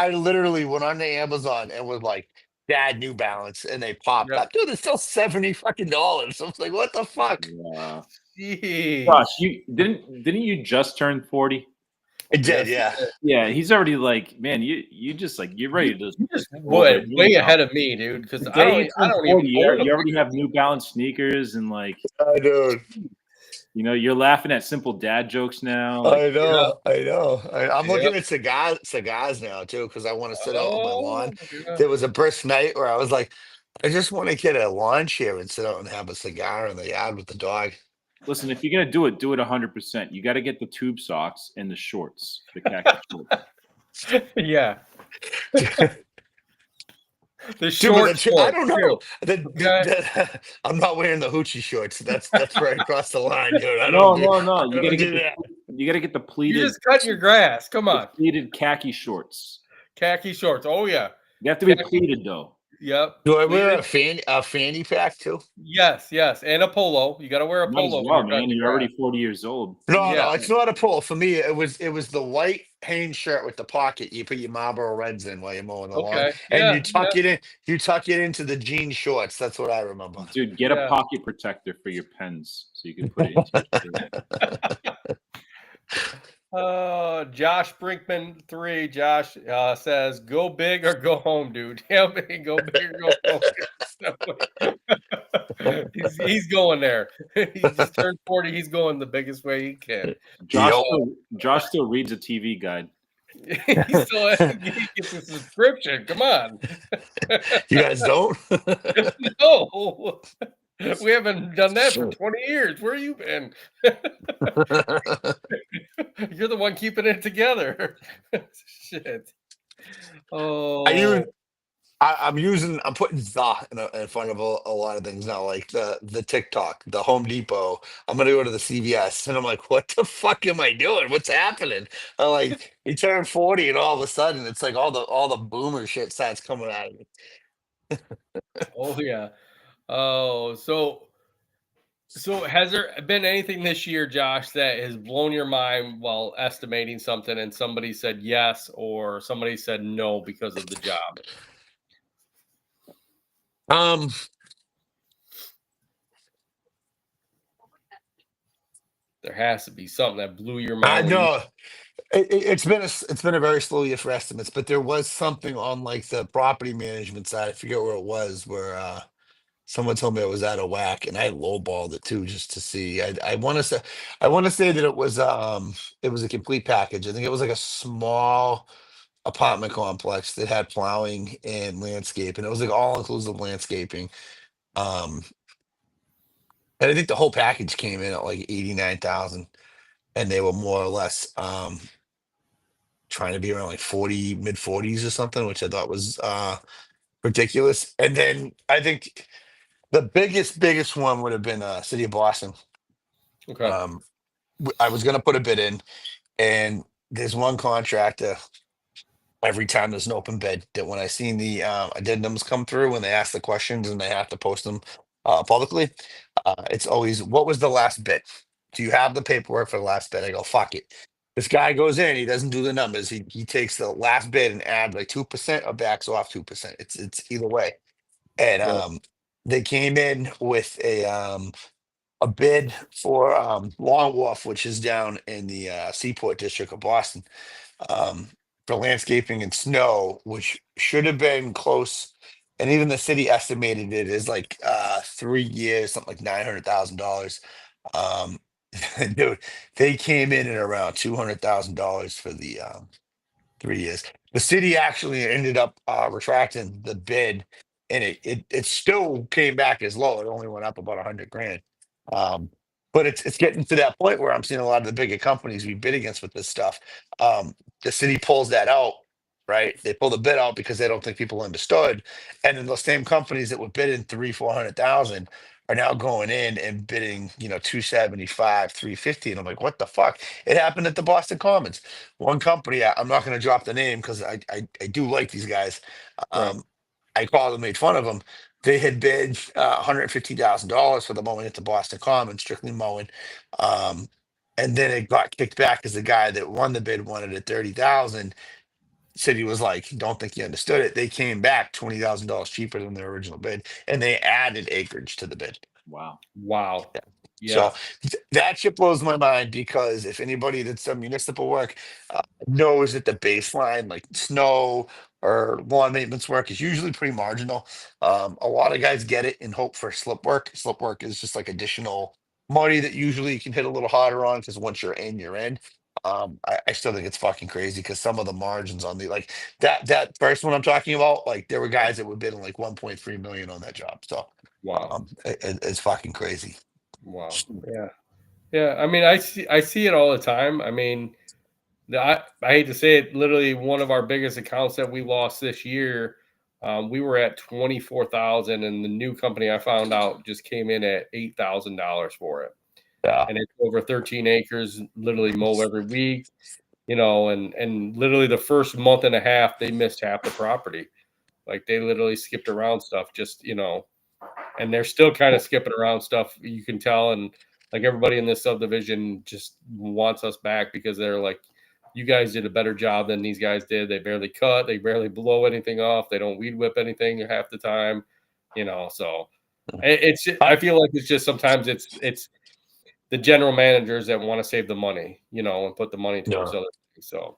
[SPEAKER 3] literally went on to Amazon and was like, "Dad, New Balance," and they popped up. Dude, it's still $70 fucking dollars. I was like, "What the fuck?"
[SPEAKER 2] Wow.
[SPEAKER 1] Jeez.
[SPEAKER 2] Gosh, didn't you just turn 40?
[SPEAKER 3] It did, yeah.
[SPEAKER 2] Yeah, he's already like, man, you're just like you're ready to just
[SPEAKER 1] way ahead of me, dude. Because I don't even.
[SPEAKER 2] You already have New Balance sneakers and like.
[SPEAKER 3] I do.
[SPEAKER 2] You're laughing at simple dad jokes now.
[SPEAKER 3] Like, I know. I'm looking at cigars now too because I want to sit out on my lawn.
[SPEAKER 1] Yeah.
[SPEAKER 3] There was a brisk night where I was like, I just want to get a lawn chair and sit out and have a cigar in the yard with the dog.
[SPEAKER 2] Listen, if you're gonna do it 100%. You got to get the tube socks and the shorts, the khaki shorts.
[SPEAKER 1] Yeah. The shorts.
[SPEAKER 3] I don't know. I'm not wearing the hoochie shorts. That's right across the line, dude.
[SPEAKER 2] No. You gotta get the pleated.
[SPEAKER 1] You just cut your grass. Come on.
[SPEAKER 2] Pleated khaki shorts.
[SPEAKER 1] Khaki shorts. Oh yeah.
[SPEAKER 2] You have to be pleated though.
[SPEAKER 1] Yep.
[SPEAKER 3] Do I wear a fanny pack too?
[SPEAKER 1] Yes, and a polo. You got to wear a polo.
[SPEAKER 2] Well, man, you're already 40 years old.
[SPEAKER 3] No, it's not a polo. For me, it was the white Hanes shirt with the pocket. You put your Marlboro Reds in while you're mowing the lawn, and you tuck it in. You tuck it into the jean shorts. That's what I remember.
[SPEAKER 2] Dude, get a pocket protector for your pens so you can put it into.
[SPEAKER 1] Josh Brinkman 3. Josh says, "Go big or go home, dude." Yeah, go big or go home. he's going there. He just turned 40. He's going the biggest way he can.
[SPEAKER 2] Josh still reads a TV guide.
[SPEAKER 1] He gets a subscription. Come on.
[SPEAKER 3] You guys don't?
[SPEAKER 1] No. We haven't done that for 20 years. Where you been? You're the one keeping it together. Shit. Oh.
[SPEAKER 3] I'm putting the in front of a lot of things now, like the TikTok, the Home Depot. I'm gonna go to the CVS, and I'm like, what the fuck am I doing? What's happening? I'm like, you turn 40, and all of a sudden, it's like all the boomer shit starts coming out of me.
[SPEAKER 1] Oh yeah. Oh, so So, has there been anything this year, Josh, that has blown your mind while estimating something, and somebody said yes or somebody said no because of the job?
[SPEAKER 3] Um,
[SPEAKER 1] There has to be something that blew your
[SPEAKER 3] I
[SPEAKER 1] mind when you.
[SPEAKER 3] know it's been a very slow year for estimates, but there was something on like the property management side. I forget where it was, where someone told me it was out of whack, and I lowballed it too just to see. I want to say that it was a complete package. I think it was like a small apartment complex that had plowing and landscape, and it was like all inclusive landscaping. Um, and I think the whole package came in at like 89,000, and they were more or less trying to be around like 40, mid 40s or something, which I thought was ridiculous. And then I think the biggest one would have been City of Boston.
[SPEAKER 1] Okay.
[SPEAKER 3] Um, I was gonna put a bid in, and there's one contractor every time there's an open bid that when I seen the addendums come through when they ask the questions and they have to post them publicly, it's always, what was the last bid? Do you have the paperwork for the last bid? I go, fuck it. This guy goes in, he doesn't do the numbers. He takes the last bid and add like 2% or backs off 2%. It's either way. And
[SPEAKER 1] Right.
[SPEAKER 3] they came in with a bid for Long Wharf, which is down in the Seaport District of Boston, um, for landscaping and snow, which should have been close. And even the city estimated it as like 3 years, something like $900,000. Um, dude, they came in at around $200,000 for the 3 years. The city actually ended up retracting the bid, and it still came back as low. It only went up about 100 grand. Um, but it's getting to that point where I'm seeing a lot of the bigger companies we bid against with this stuff. The city pulls that out, right? They pull the bid out because they don't think people understood, and then those same companies that were bidding 300,000, 400,000 are now going in and bidding, 275, 350, and I'm like, what the fuck? It happened at the Boston Commons. One company, I'm not going to drop the name because I do like these guys.
[SPEAKER 1] Right.
[SPEAKER 3] Um, I called and made fun of them. They had bid $150,000 for the mowing at the Boston Commons, strictly mowing. Um, and then it got kicked back because the guy that won the bid wanted it 30,000. City was like, don't think you understood it. They came back $20,000 cheaper than their original bid, and they added acreage to the bid.
[SPEAKER 2] Wow.
[SPEAKER 1] Wow.
[SPEAKER 3] So
[SPEAKER 1] Yeah.
[SPEAKER 3] that shit blows my mind because if anybody did some municipal work knows that the baseline, like snow or lawn maintenance work, is usually pretty marginal. A lot of guys get it and hope for slip work. Slip work is just like additional money that usually you can hit a little harder on because once you're in, you're in. I still think it's fucking crazy because some of the margins on the like that first one I'm talking about, like there were guys that were bidding like 1.3 million on that job. So
[SPEAKER 1] Wow.
[SPEAKER 3] it's fucking crazy.
[SPEAKER 1] Wow. Yeah. Yeah. I mean, I see it all the time. I mean, I hate to say it, literally one of our biggest accounts that we lost this year. We were at 24,000, and the new company I found out just came in at $8,000 for it,
[SPEAKER 3] Yeah.
[SPEAKER 1] and it's over 13 acres. Literally mow every week, and literally the first month and a half they missed half the property. Like they literally skipped around stuff, and they're still kind of skipping around stuff. You can tell, and like everybody in this subdivision just wants us back because they're like, you guys did a better job than these guys did. They barely cut, they barely blow anything off, they don't weed whip anything half the time, So I feel like it's just sometimes it's the general managers that want to save the money, and put the money towards
[SPEAKER 3] No.
[SPEAKER 1] other things. So,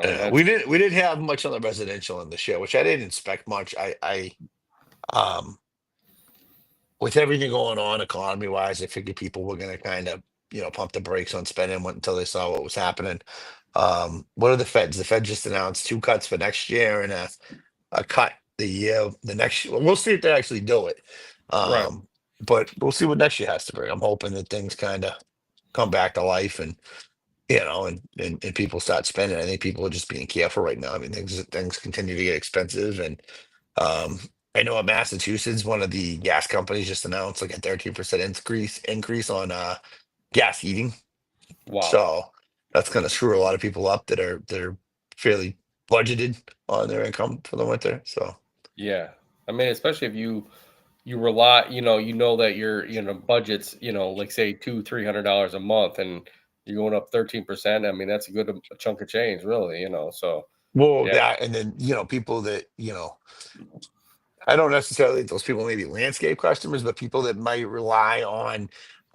[SPEAKER 1] and that's
[SPEAKER 3] We didn't have much on the residential in this year, which I didn't expect much. I um with everything going on economy wise, I figured people were gonna kind of, pump the brakes on spending until they saw what was happening. What are the feds? The Fed just announced two cuts for next year and a cut the next year. We'll see if they actually do it.
[SPEAKER 1] right.
[SPEAKER 3] But we'll see what next year has to bring. I'm hoping that things kind of come back to life and and people start spending. I think people are just being careful right now. I mean, things continue to get expensive, and um, I know in Massachusetts, one of the gas companies just announced like a 13% increase on gas heating.
[SPEAKER 1] Wow.
[SPEAKER 3] So that's going to screw a lot of people up that are fairly budgeted on their income for the winter. So
[SPEAKER 1] Yeah. I mean, especially if you rely, you know that your budget's, like say $200-300 a month, and you're going up 13%. I mean, that's a good chunk of change, really. So
[SPEAKER 3] Well,
[SPEAKER 1] yeah,
[SPEAKER 3] that, and then people that I don't necessarily think those people may be landscape customers, but people that might rely on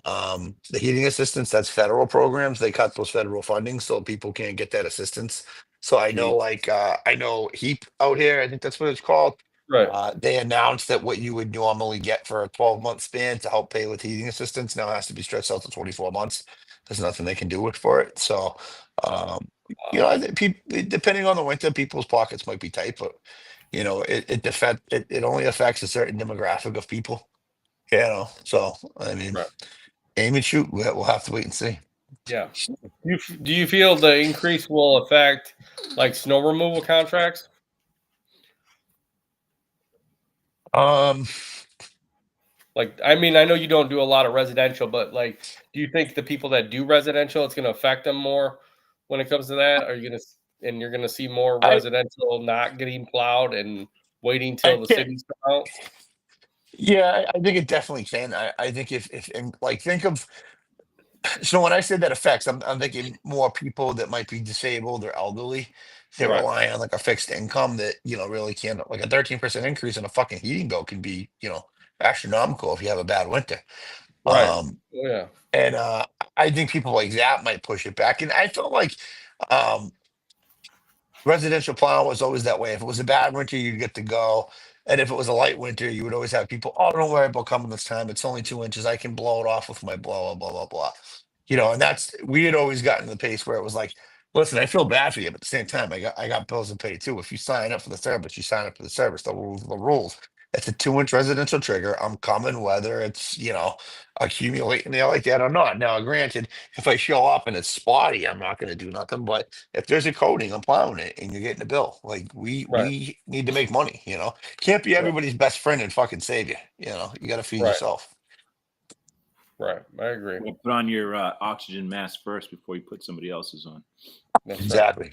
[SPEAKER 3] the heating assistance. That's federal programs. They cut those federal funding, so people can't get that assistance. So I know,
[SPEAKER 1] gee,
[SPEAKER 3] like I know HEAP out here. I think that's what it's called.
[SPEAKER 1] right,
[SPEAKER 3] They announced that what you would normally get for a 12-month span to help pay with heating assistance now has to be stretched out to 24 months. There's nothing they can do it for it. So, I think depending on the winter, people's pockets might be tight, but it only affects a certain demographic of people. So I mean,
[SPEAKER 1] right,
[SPEAKER 3] aim and shoot. We'll have to wait and see.
[SPEAKER 1] yeah. Do you feel the increase will affect like snow removal contracts?
[SPEAKER 3] Um,
[SPEAKER 1] Like, I mean, I know you don't do a lot of residential, but like, do you think the people that do residential, it's going to affect them more when it comes to that? Are you going to, and you're going to see more
[SPEAKER 3] I
[SPEAKER 1] residential not getting plowed and waiting
[SPEAKER 3] I
[SPEAKER 1] till the
[SPEAKER 3] can't.
[SPEAKER 1] cities come out?
[SPEAKER 3] Yeah, I think it definitely can. I think if and like think of so when I said that affects, I'm thinking more people that might be disabled or elderly. They
[SPEAKER 1] Right,
[SPEAKER 3] rely on like a fixed income that really can't, like a 13% increase in a fucking heating bill can be astronomical if you have a bad winter.
[SPEAKER 1] right.
[SPEAKER 3] Um,
[SPEAKER 1] Oh, yeah,
[SPEAKER 3] and I think people like that might push it back. And I felt like um residential plow was always that way. If it was a bad winter, you'd get to go. And if it was a light winter, you would always have people, oh, don't worry about coming this time. It's only 2 inches. I can blow it off with my blower, blah, blah, blah. And we had always gotten to the pace where it was like, listen, I feel bad for you, but at the same time, I got bills to pay too. If you sign up for the service, you sign up for the service. The rules are the rules. It's a 2 inch residential trigger. I'm coming whether it's, accumulating there like that or not. Now, granted, if I show up and it's spotty, I'm not going to do nothing. But if there's a coating, I'm plowing it, and you're getting a bill. Like we
[SPEAKER 1] right,
[SPEAKER 3] we need to make money. Can't be
[SPEAKER 1] right,
[SPEAKER 3] everybody's best friend and fucking save you. You got to feed
[SPEAKER 1] right,
[SPEAKER 3] yourself.
[SPEAKER 1] right. I agree.
[SPEAKER 2] Well, put on your oxygen mask first before you put somebody else's on.
[SPEAKER 1] That's right.
[SPEAKER 3] Exactly.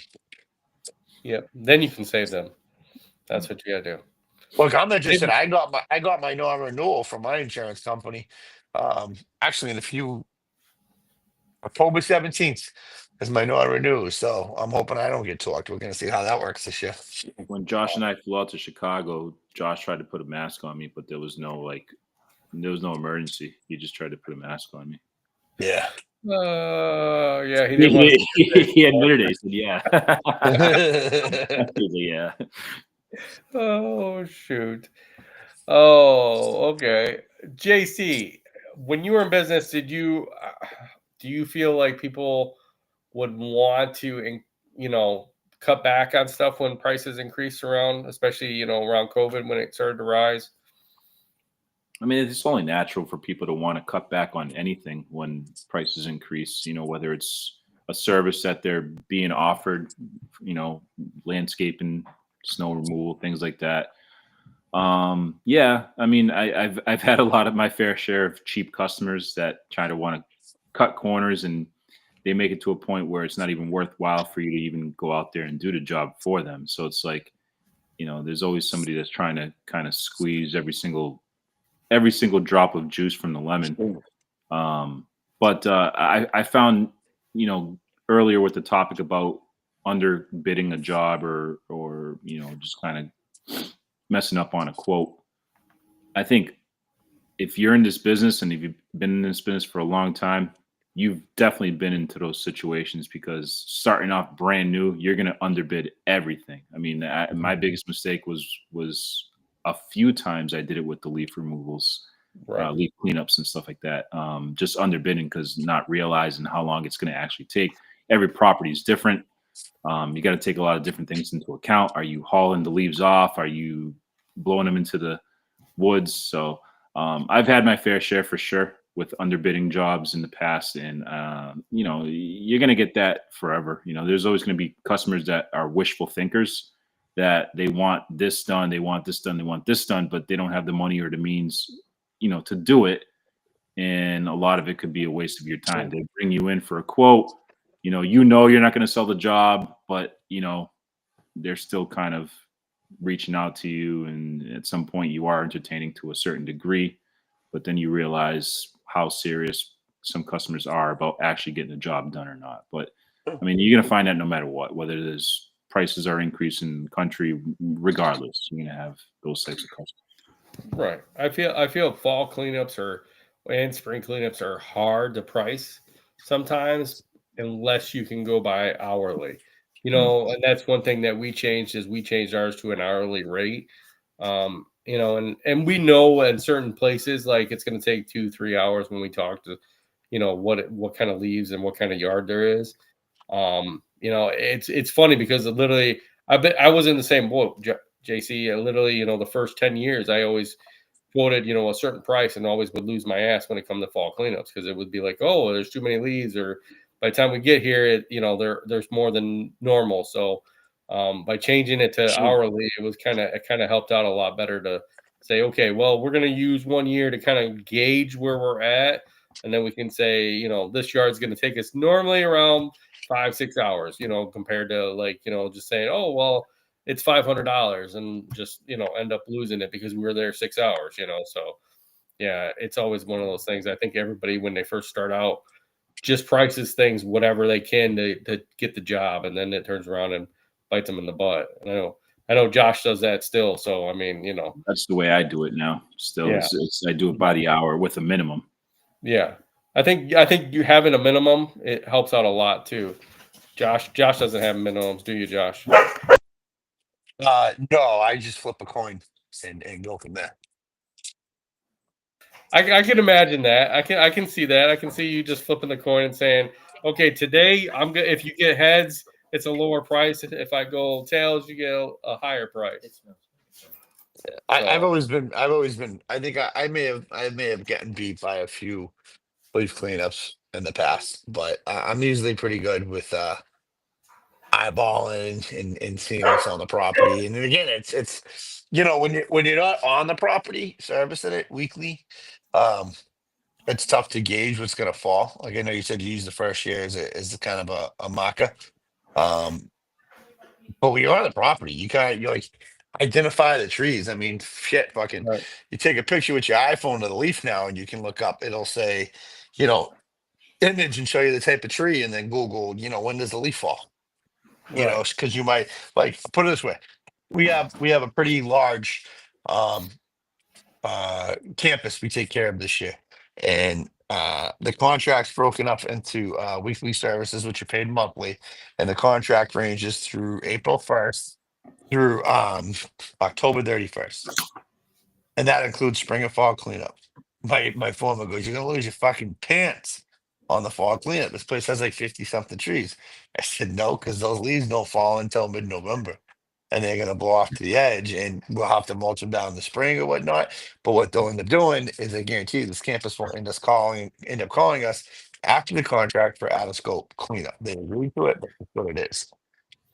[SPEAKER 1] Yeah. Then you can save them. That's what you got to do.
[SPEAKER 3] Look, I'm interested.
[SPEAKER 1] Maybe-
[SPEAKER 3] I got my non-renewal from my insurance company. Actually, in a few October 17th is my non-renew. So I'm hoping I don't get talked. We're gonna see how that works this year.
[SPEAKER 2] When Josh and I flew out to Chicago, Josh tried to put a mask on me, but there was no emergency. He just tried to put a mask on me.
[SPEAKER 3] Yeah.
[SPEAKER 1] Yeah, he didn't want to.
[SPEAKER 2] He admitted it. He said, "Yeah." He's like, "Yeah."
[SPEAKER 1] Oh shoot. Oh, okay. JC, when you were in business, do you feel like people would want to, cut back on stuff when prices increase around, especially, around COVID when it started to rise?
[SPEAKER 2] I mean, it's only natural for people to want to cut back on anything when prices increase, whether it's a service that they're being offered, landscaping, snow removal, things like that. Yeah, I mean, I've had a lot of my fair share of cheap customers that try to want to cut corners, and they make it to a point where it's not even worthwhile for you to even go out there and do the job for them. So it's like, there's always somebody that's trying to kind of squeeze every single drop of juice from the lemon. But I found, earlier with the topic about underbidding a job or just kind of messing up on a quote. I think if you're in this business and if you've been in this business for a long time, you've definitely been into those situations, because starting off brand new, you're going to underbid everything. I mean, my biggest mistake was a few times I did it with the leaf removals,
[SPEAKER 1] Right.
[SPEAKER 2] leaf cleanups and stuff like that. Just underbidding because not realizing how long it's going to actually take. Every property is different. You got to take a lot of different things into account. Are you hauling the leaves off? Are you blowing them into the woods? So I've had my fair share for sure with underbidding jobs in the past, and you're going to get that forever. There's always going to be customers that are wishful thinkers, that they want this done, they want this done, they want this done, but they don't have the money or the means, to do it. And a lot of it could be a waste of your time. They bring you in for a quote, you're not going to sell the job, but they're still kind of reaching out to you, and at some point you are entertaining to a certain degree, but then you realize how serious some customers are about actually getting the job done or not. But I mean, you're gonna find that no matter what, whether there's prices are increasing in the country, regardless, you're gonna have those types of customers.
[SPEAKER 1] Right. I feel fall cleanups are and spring cleanups are hard to price sometimes unless you can go by hourly.
[SPEAKER 2] Mm.
[SPEAKER 1] And that's one thing that we changed is we changed ours to an hourly rate. And we know in certain places like it's going to take 2-3 hours when we talk to, what kind of leaves and what kind of yard there is. It's funny because literally I was in the same boat, JC. Literally, the first 10 years, I always quoted, a certain price and always would lose my ass when it come to fall cleanups because it would be like, oh, there's too many leaves, or by the time we get here, there's more than normal. So by changing it to
[SPEAKER 2] Sure.
[SPEAKER 1] hourly, it kind of helped out a lot better to say, okay, well, we're going to use 1 year to kind of gauge where we're at, and then we can say, this yard's going to take us normally around 5-6 hours, compared to like, just saying, oh, well, it's $500 and just, end up losing it because we were there 6 hours, So yeah, it's always one of those things. I think everybody, when they first start out, just prices things whatever they can to get the job. And then it turns around and bites them in the butt. I know Josh does that still. So, I mean,
[SPEAKER 2] That's the way I do it now. Still,
[SPEAKER 1] yeah,
[SPEAKER 2] I do it by the hour with a minimum.
[SPEAKER 1] yeah. I think you having a minimum, it helps out a lot too. Josh doesn't have minimums, do you, Josh?
[SPEAKER 3] No, I just flip a coin and go from there.
[SPEAKER 1] I can imagine that. I can see that. I can see you just flipping the coin and saying, "Okay, today I'm good. If you get heads, it's a lower price. If I go tails, you get a higher price."
[SPEAKER 3] I've
[SPEAKER 1] So
[SPEAKER 3] always been, I think I may have gotten beat by a few leaf cleanups in the past, but I'm usually pretty good with eyeballing and seeing what's on the property. And then again, it's when you're not on the property servicing it weekly, um, it's tough to gauge what's gonna fall. Like I know you said you use the first year as a kind of a marker. Um, but when you're on the property, you like identify the trees. I mean, shit, fucking,
[SPEAKER 1] right,
[SPEAKER 3] you take a picture with your iPhone of the leaf now, and you can look up. It'll say, you know, image and show you the type of tree, and then Google, when does the leaf fall?
[SPEAKER 1] right,
[SPEAKER 3] Because you might like put it this way: we have a pretty large um, campus we take care of this year, and the contract's broken up into weekly services, which are paid monthly, and the contract ranges through April 1st through October 31st, and that includes spring and fall cleanup. My former goes, "You're gonna lose your fucking pants on the fall cleanup. This place has like 50 something trees." I said, "No, because those leaves don't fall until mid-November, and they're gonna blow off to the edge, and we'll have to mulch them down in the spring or whatnot. But what they'll end up doing is, I guarantee you, this campus will end up calling us after the contract for out of scope cleanup. They agree to it, but that's what it is."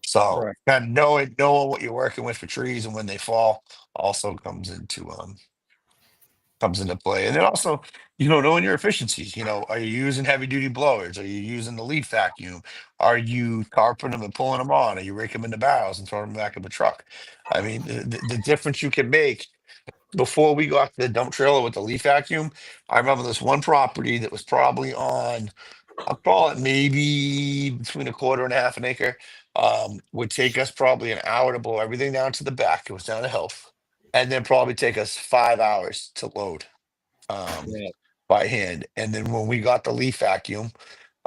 [SPEAKER 3] So
[SPEAKER 1] right,
[SPEAKER 3] kind of knowing what you're working with for trees and when they fall also comes into play. And then also, knowing your efficiencies. Are you using heavy duty blowers? Are you using the leaf vacuum? Are you tarping them and pulling them on? Are you raking them in the barrels and throwing them back in the truck? I mean, the difference you can make. Before we got the dump trailer with the leaf vacuum, I remember this one property that was probably on, I'll call it maybe between a quarter and a half an acre. Would take us probably an hour to blow everything down to the back. It was down a hill, and then probably take us 5 hours to load um,
[SPEAKER 1] yeah,
[SPEAKER 3] by hand. And then when we got the leaf vacuum,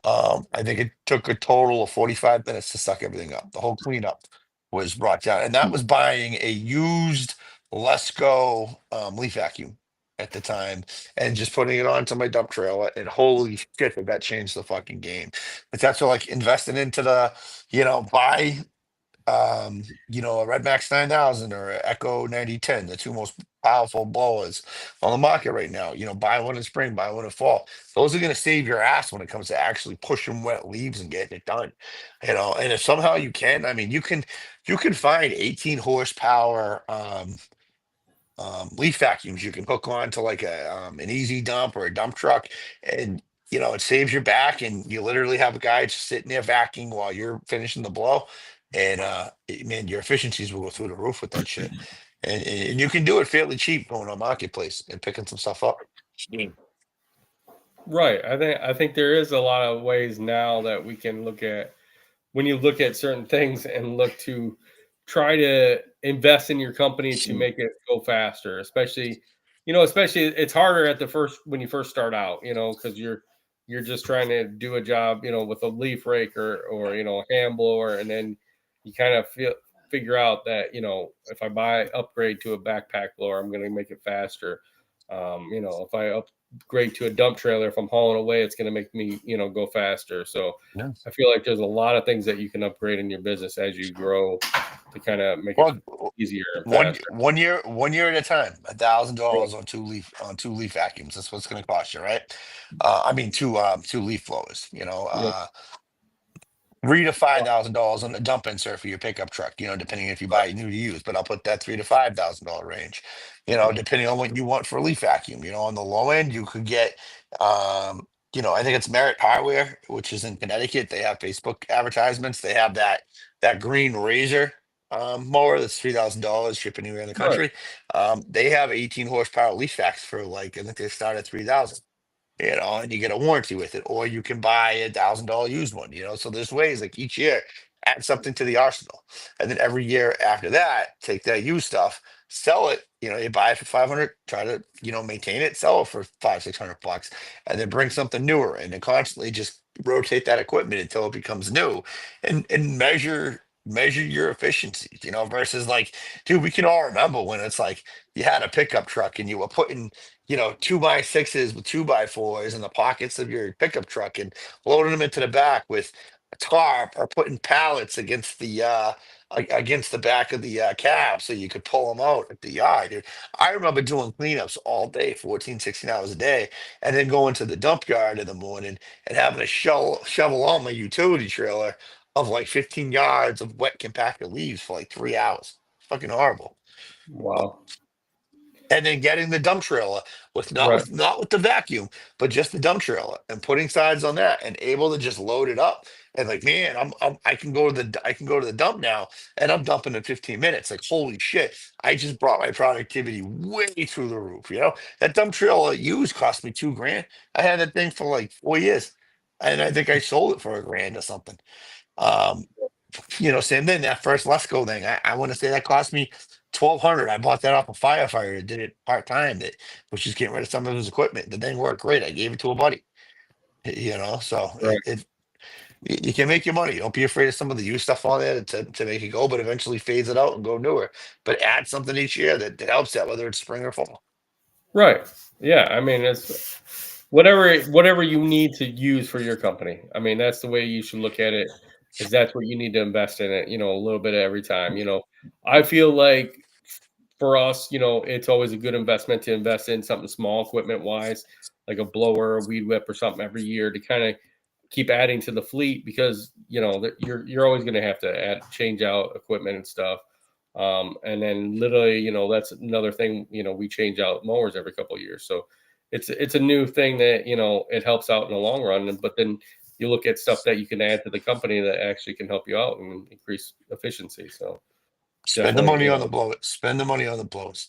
[SPEAKER 3] I think it took a total of 45 minutes to suck everything up. The whole cleanup was brought down, and that was buying a used Lesco leaf vacuum at the time and just putting it onto my dump trailer. And holy shit, did that change the fucking game? But that's what, like, investing into buy a Red Max 9000 or a Echo 9010, the two most powerful blowers on the market right now. Buy one in spring, buy one in fall. Those are going to save your ass when it comes to actually pushing wet leaves and getting it done. And if somehow you can, I mean, you can find 18 horsepower leaf vacuums you can hook on to like an easy dump or a dump truck, and it saves your back, and you literally have a guy just sitting there vacuuming while you're finishing the blow. and man, your efficiencies will go through the roof with that shit. And you can do it fairly cheap going on Marketplace and picking some stuff up.
[SPEAKER 1] Right. I think there is a lot of ways now that we can look at when you look at certain things and look to try to invest in your company to make it go faster, especially especially it's harder at the first when you first start out, because you're just trying to do a job, with a leaf rake or a hand blower, and then you kind of figure out that if I buy upgrade to a backpack blower, I'm going to make it faster. If I upgrade to a dump trailer, if I'm hauling away, it's going to make me go faster. So
[SPEAKER 3] Yeah.
[SPEAKER 1] I feel like there's a lot of things that you can upgrade in your business as you grow to kind of make
[SPEAKER 3] Well,
[SPEAKER 1] it easier and
[SPEAKER 3] one
[SPEAKER 1] faster.
[SPEAKER 3] one year at a time. $1,000
[SPEAKER 1] Right.
[SPEAKER 3] on two leaf vacuums. That's what's going to cost you, right? I mean, two leaf blowers.
[SPEAKER 1] Yep.
[SPEAKER 3] $3,000 to $5,000 on the dump insert for your pickup truck, depending if you buy it new to use, but I'll put that $3,000 to $5,000 range, depending on what you want for a leaf vacuum. On the low end, you could get, I think it's Merit Hardware, which is in Connecticut. They have Facebook advertisements. They have that green razor mower that's $3,000 shipping anywhere in the
[SPEAKER 1] Right.
[SPEAKER 3] country. They have 18 horsepower leaf vacs for I think they start at 3,000, and you get a warranty with it, or you can buy $1,000 used one. So there's ways like each year add something to the arsenal, and then every year after that, take that used stuff, sell it. You buy it for 500, try to maintain it, sell it for 500-600 bucks, and then bring something newer, and then constantly just rotate that equipment until it becomes new, and measure your efficiencies. Versus like, dude, we can all remember when it's like you had a pickup truck and you were putting 2x6s with 2x4s in the pockets of your pickup truck and loading them into the back with a tarp, or putting pallets against the back of the cab so you could pull them out at the yard. Dude, I remember doing cleanups all day, 14, 16 hours a day, and then going to the dump yard in the morning and having to shovel on my utility trailer of like 15 yards of wet compacted leaves for like 3 hours. Fucking horrible.
[SPEAKER 1] Wow.
[SPEAKER 3] And then getting the dump trailer with not
[SPEAKER 1] Right.
[SPEAKER 3] with not with the vacuum, but just the dump trailer, and putting sides on that and able to just load it up. And like, man, I can go to the dump now, and I'm dumping in 15 minutes. Like, holy shit, I just brought my productivity way through the roof. That dump trailer used cost me 2 grand. I had that thing for like 4 years, and I think I sold it for $1 grand or something. Um, Same thing. That first Let's Go thing, I want to say that cost me 1,200. I bought that off a firefighter that did it part time. That was just getting rid of some of his equipment. The thing worked great. I gave it to a buddy. So
[SPEAKER 1] Right.
[SPEAKER 3] you can make your money. Don't be afraid of some of the used stuff on there to make it go, but eventually phase it out and go newer. But add something each year that helps that, whether it's spring or fall.
[SPEAKER 1] Right. Yeah. I mean, it's whatever you need to use for your company. I mean, that's the way you should look at it. Is that's what you need to invest in it. A little bit every time. I feel like for us, it's always a good investment to invest in something small equipment wise, like a blower, a weed whip, or something every year to kind of keep adding to the fleet because that you're always going to have to change out equipment and stuff. And then literally, that's another thing. We change out mowers every couple of years, so it's a new thing that it helps out in the long run. But then you look at stuff that you can add to the company that actually can help you out and increase efficiency. So
[SPEAKER 3] Spend the
[SPEAKER 1] definitely,
[SPEAKER 3] money on the blow. Spend the money on the blows.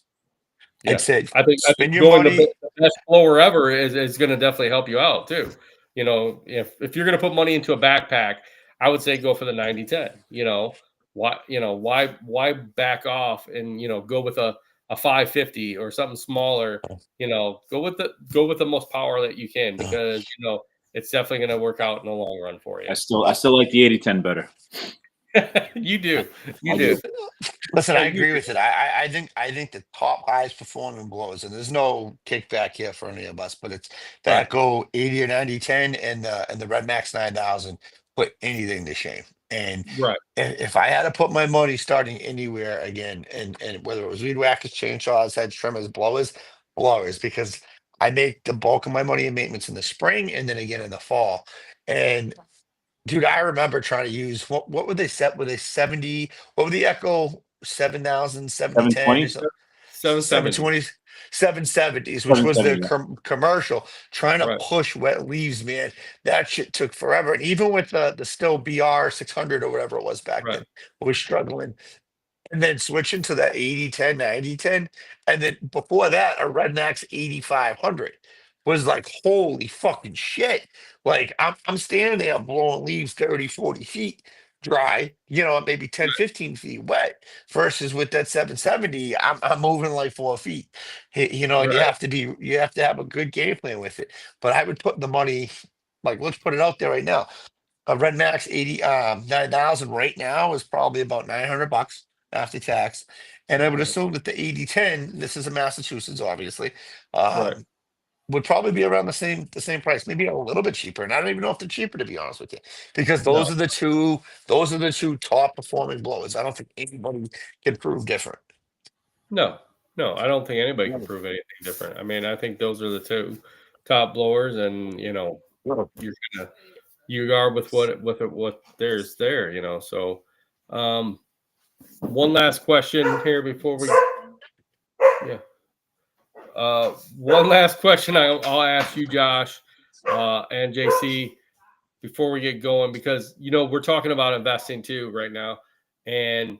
[SPEAKER 3] I'd
[SPEAKER 1] yeah,
[SPEAKER 3] say
[SPEAKER 1] I think
[SPEAKER 3] spend your
[SPEAKER 1] going
[SPEAKER 3] money.
[SPEAKER 1] the best blower ever is going to definitely help you out too. If you're going to put money into a backpack, I would say go for the 90-10. Why back off and go with a 550 or something smaller. Go with the most power that you can because it's definitely going to work out in the long run for you.
[SPEAKER 2] I still like the 80-10 better.
[SPEAKER 1] You do. You
[SPEAKER 2] I
[SPEAKER 1] do.
[SPEAKER 2] do.
[SPEAKER 3] Listen, I
[SPEAKER 1] You
[SPEAKER 3] agree
[SPEAKER 1] do.
[SPEAKER 3] with it. I think the top highest performing blows, and there's no kickback here for any of us, but it's
[SPEAKER 1] Right.
[SPEAKER 3] that go 80 or 90 10 and the Red Max 9,000 put anything to shame. And
[SPEAKER 1] Right.
[SPEAKER 3] if I had to put my money starting anywhere again, and whether it was weed whackers, chainsaws, hedge trimmers, blowers, because I make the bulk of my money in maintenance in the spring and then again in the fall. And dude, I remember trying to use what would they set? Were they 70? What were the Echo 7,000, 7010 or
[SPEAKER 2] 720.
[SPEAKER 3] something?
[SPEAKER 1] 770.
[SPEAKER 3] 770s, which was their
[SPEAKER 2] 770.
[SPEAKER 3] commercial, trying to
[SPEAKER 1] Right.
[SPEAKER 3] push wet leaves, man. That shit took forever. And even with the still BR 600 or whatever it was back
[SPEAKER 1] Right.
[SPEAKER 3] then, we were struggling. And then switching to that 8010, 9010. And then before that, a Red Max 8500 was like, holy fucking shit. Like, I'm standing there blowing leaves 30, 40 feet dry, maybe 10, 15 feet wet, versus with that 770, I'm moving like 4 feet. And
[SPEAKER 1] Right.
[SPEAKER 3] you have to have a good game plan with it. But I would put the money, like, let's put it out there right now. A Red Max 9,000 right now is probably about $900 after tax. And I would
[SPEAKER 1] Right.
[SPEAKER 3] assume that the 8010, this is in Massachusetts, obviously,
[SPEAKER 1] Right.
[SPEAKER 3] would probably be around the same price, maybe a little bit cheaper. And I don't even know if they're cheaper, to be honest with you, because
[SPEAKER 1] No.
[SPEAKER 3] those are the two top performing blowers. I don't think anybody can prove different.
[SPEAKER 1] No. No, I don't think anybody can prove anything different. I mean, I think those are the two top blowers, and you're gonna you are with what there's there. So, one last question here before we, yeah. One last question I'll ask you, Josh, and JC, before we get going, because we're talking about investing too right now. And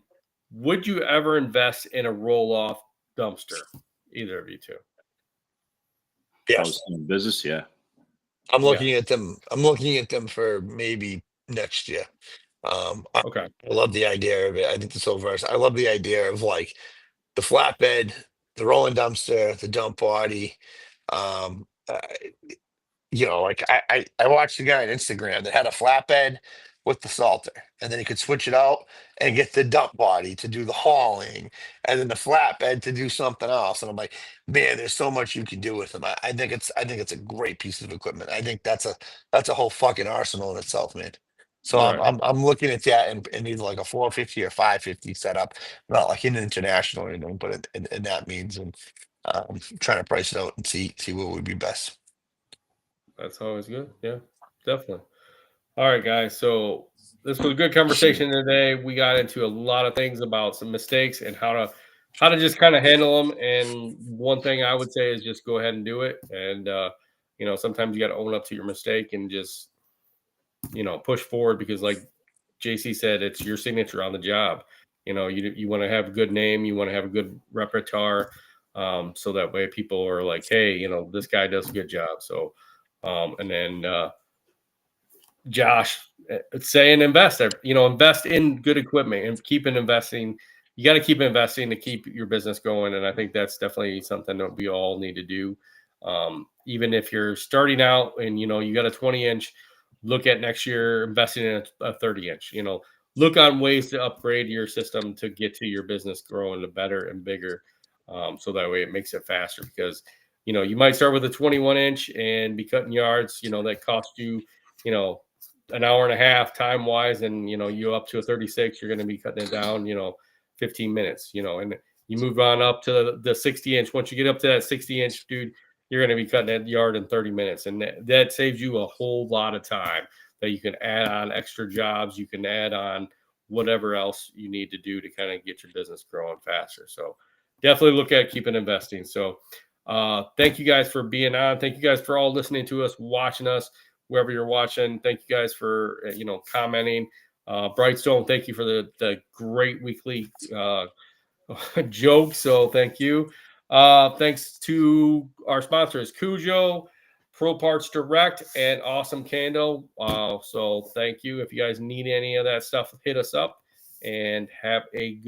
[SPEAKER 1] would you ever invest in a roll-off dumpster? Either of you two?
[SPEAKER 2] I
[SPEAKER 3] Yes.
[SPEAKER 2] was in business, yeah.
[SPEAKER 3] I'm
[SPEAKER 1] Yeah.
[SPEAKER 3] looking at them. I'm looking at them for maybe next year. I
[SPEAKER 1] Okay.
[SPEAKER 3] love the idea of it. I think the Silver's. I love the idea of like the flatbed, the rolling dumpster, the dump body. Um, uh, like I watched a guy on Instagram that had a flatbed with the salter, and then he could switch it out and get the dump body to do the hauling, and then the flatbed to do something else. And I'm like, man, there's so much you can do with them. I think it's a great piece of equipment. I think that's a whole fucking arsenal in itself, man. So I'm
[SPEAKER 1] Right.
[SPEAKER 3] I'm looking at that in either like a 450 or 550 setup, not like an international or anything, but in that means, and trying to price it out and see what would be best.
[SPEAKER 1] That's always good. Yeah, definitely. All right, guys. So this was a good conversation today. We got into a lot of things about some mistakes and how to just kind of handle them. And one thing I would say is just go ahead and do it. And sometimes you got to own up to your mistake and just push forward, because like JC said, it's your signature on the job. You want to have a good name, you want to have a good repertoire, so that way people are like, hey, this guy does a good job. So, and then Josh saying invest, invest in good equipment and keep investing. You got to keep investing to keep your business going. And I think that's definitely something that we all need to do. Even if you're starting out and, you got a 20-inch, look at next year investing in a 30-inch, look on ways to upgrade your system to get to your business growing to better and bigger. So that way it makes it faster, because, you might start with a 21-inch and be cutting yards, that cost you, an hour and a half time wise, and you up to a 36, you're going to be cutting it down 15 minutes, and you move on up to the 60-inch. Once you get up to that 60-inch, dude, you're going to be cutting that yard in 30 minutes, and that saves you a whole lot of time that you can add on extra jobs, you can add on whatever else you need to do to kind of get your business growing faster. So definitely look at keeping investing. So thank you guys for being on. Thank you guys for all listening to us, watching us wherever you're watching. Thank you guys for commenting. Brightstone, thank you for the great weekly joke. So thank you. Thanks to our sponsors, Cujo, Pro Parts Direct, and Awesome Candle. So thank you. If you guys need any of that stuff, hit us up, and have a good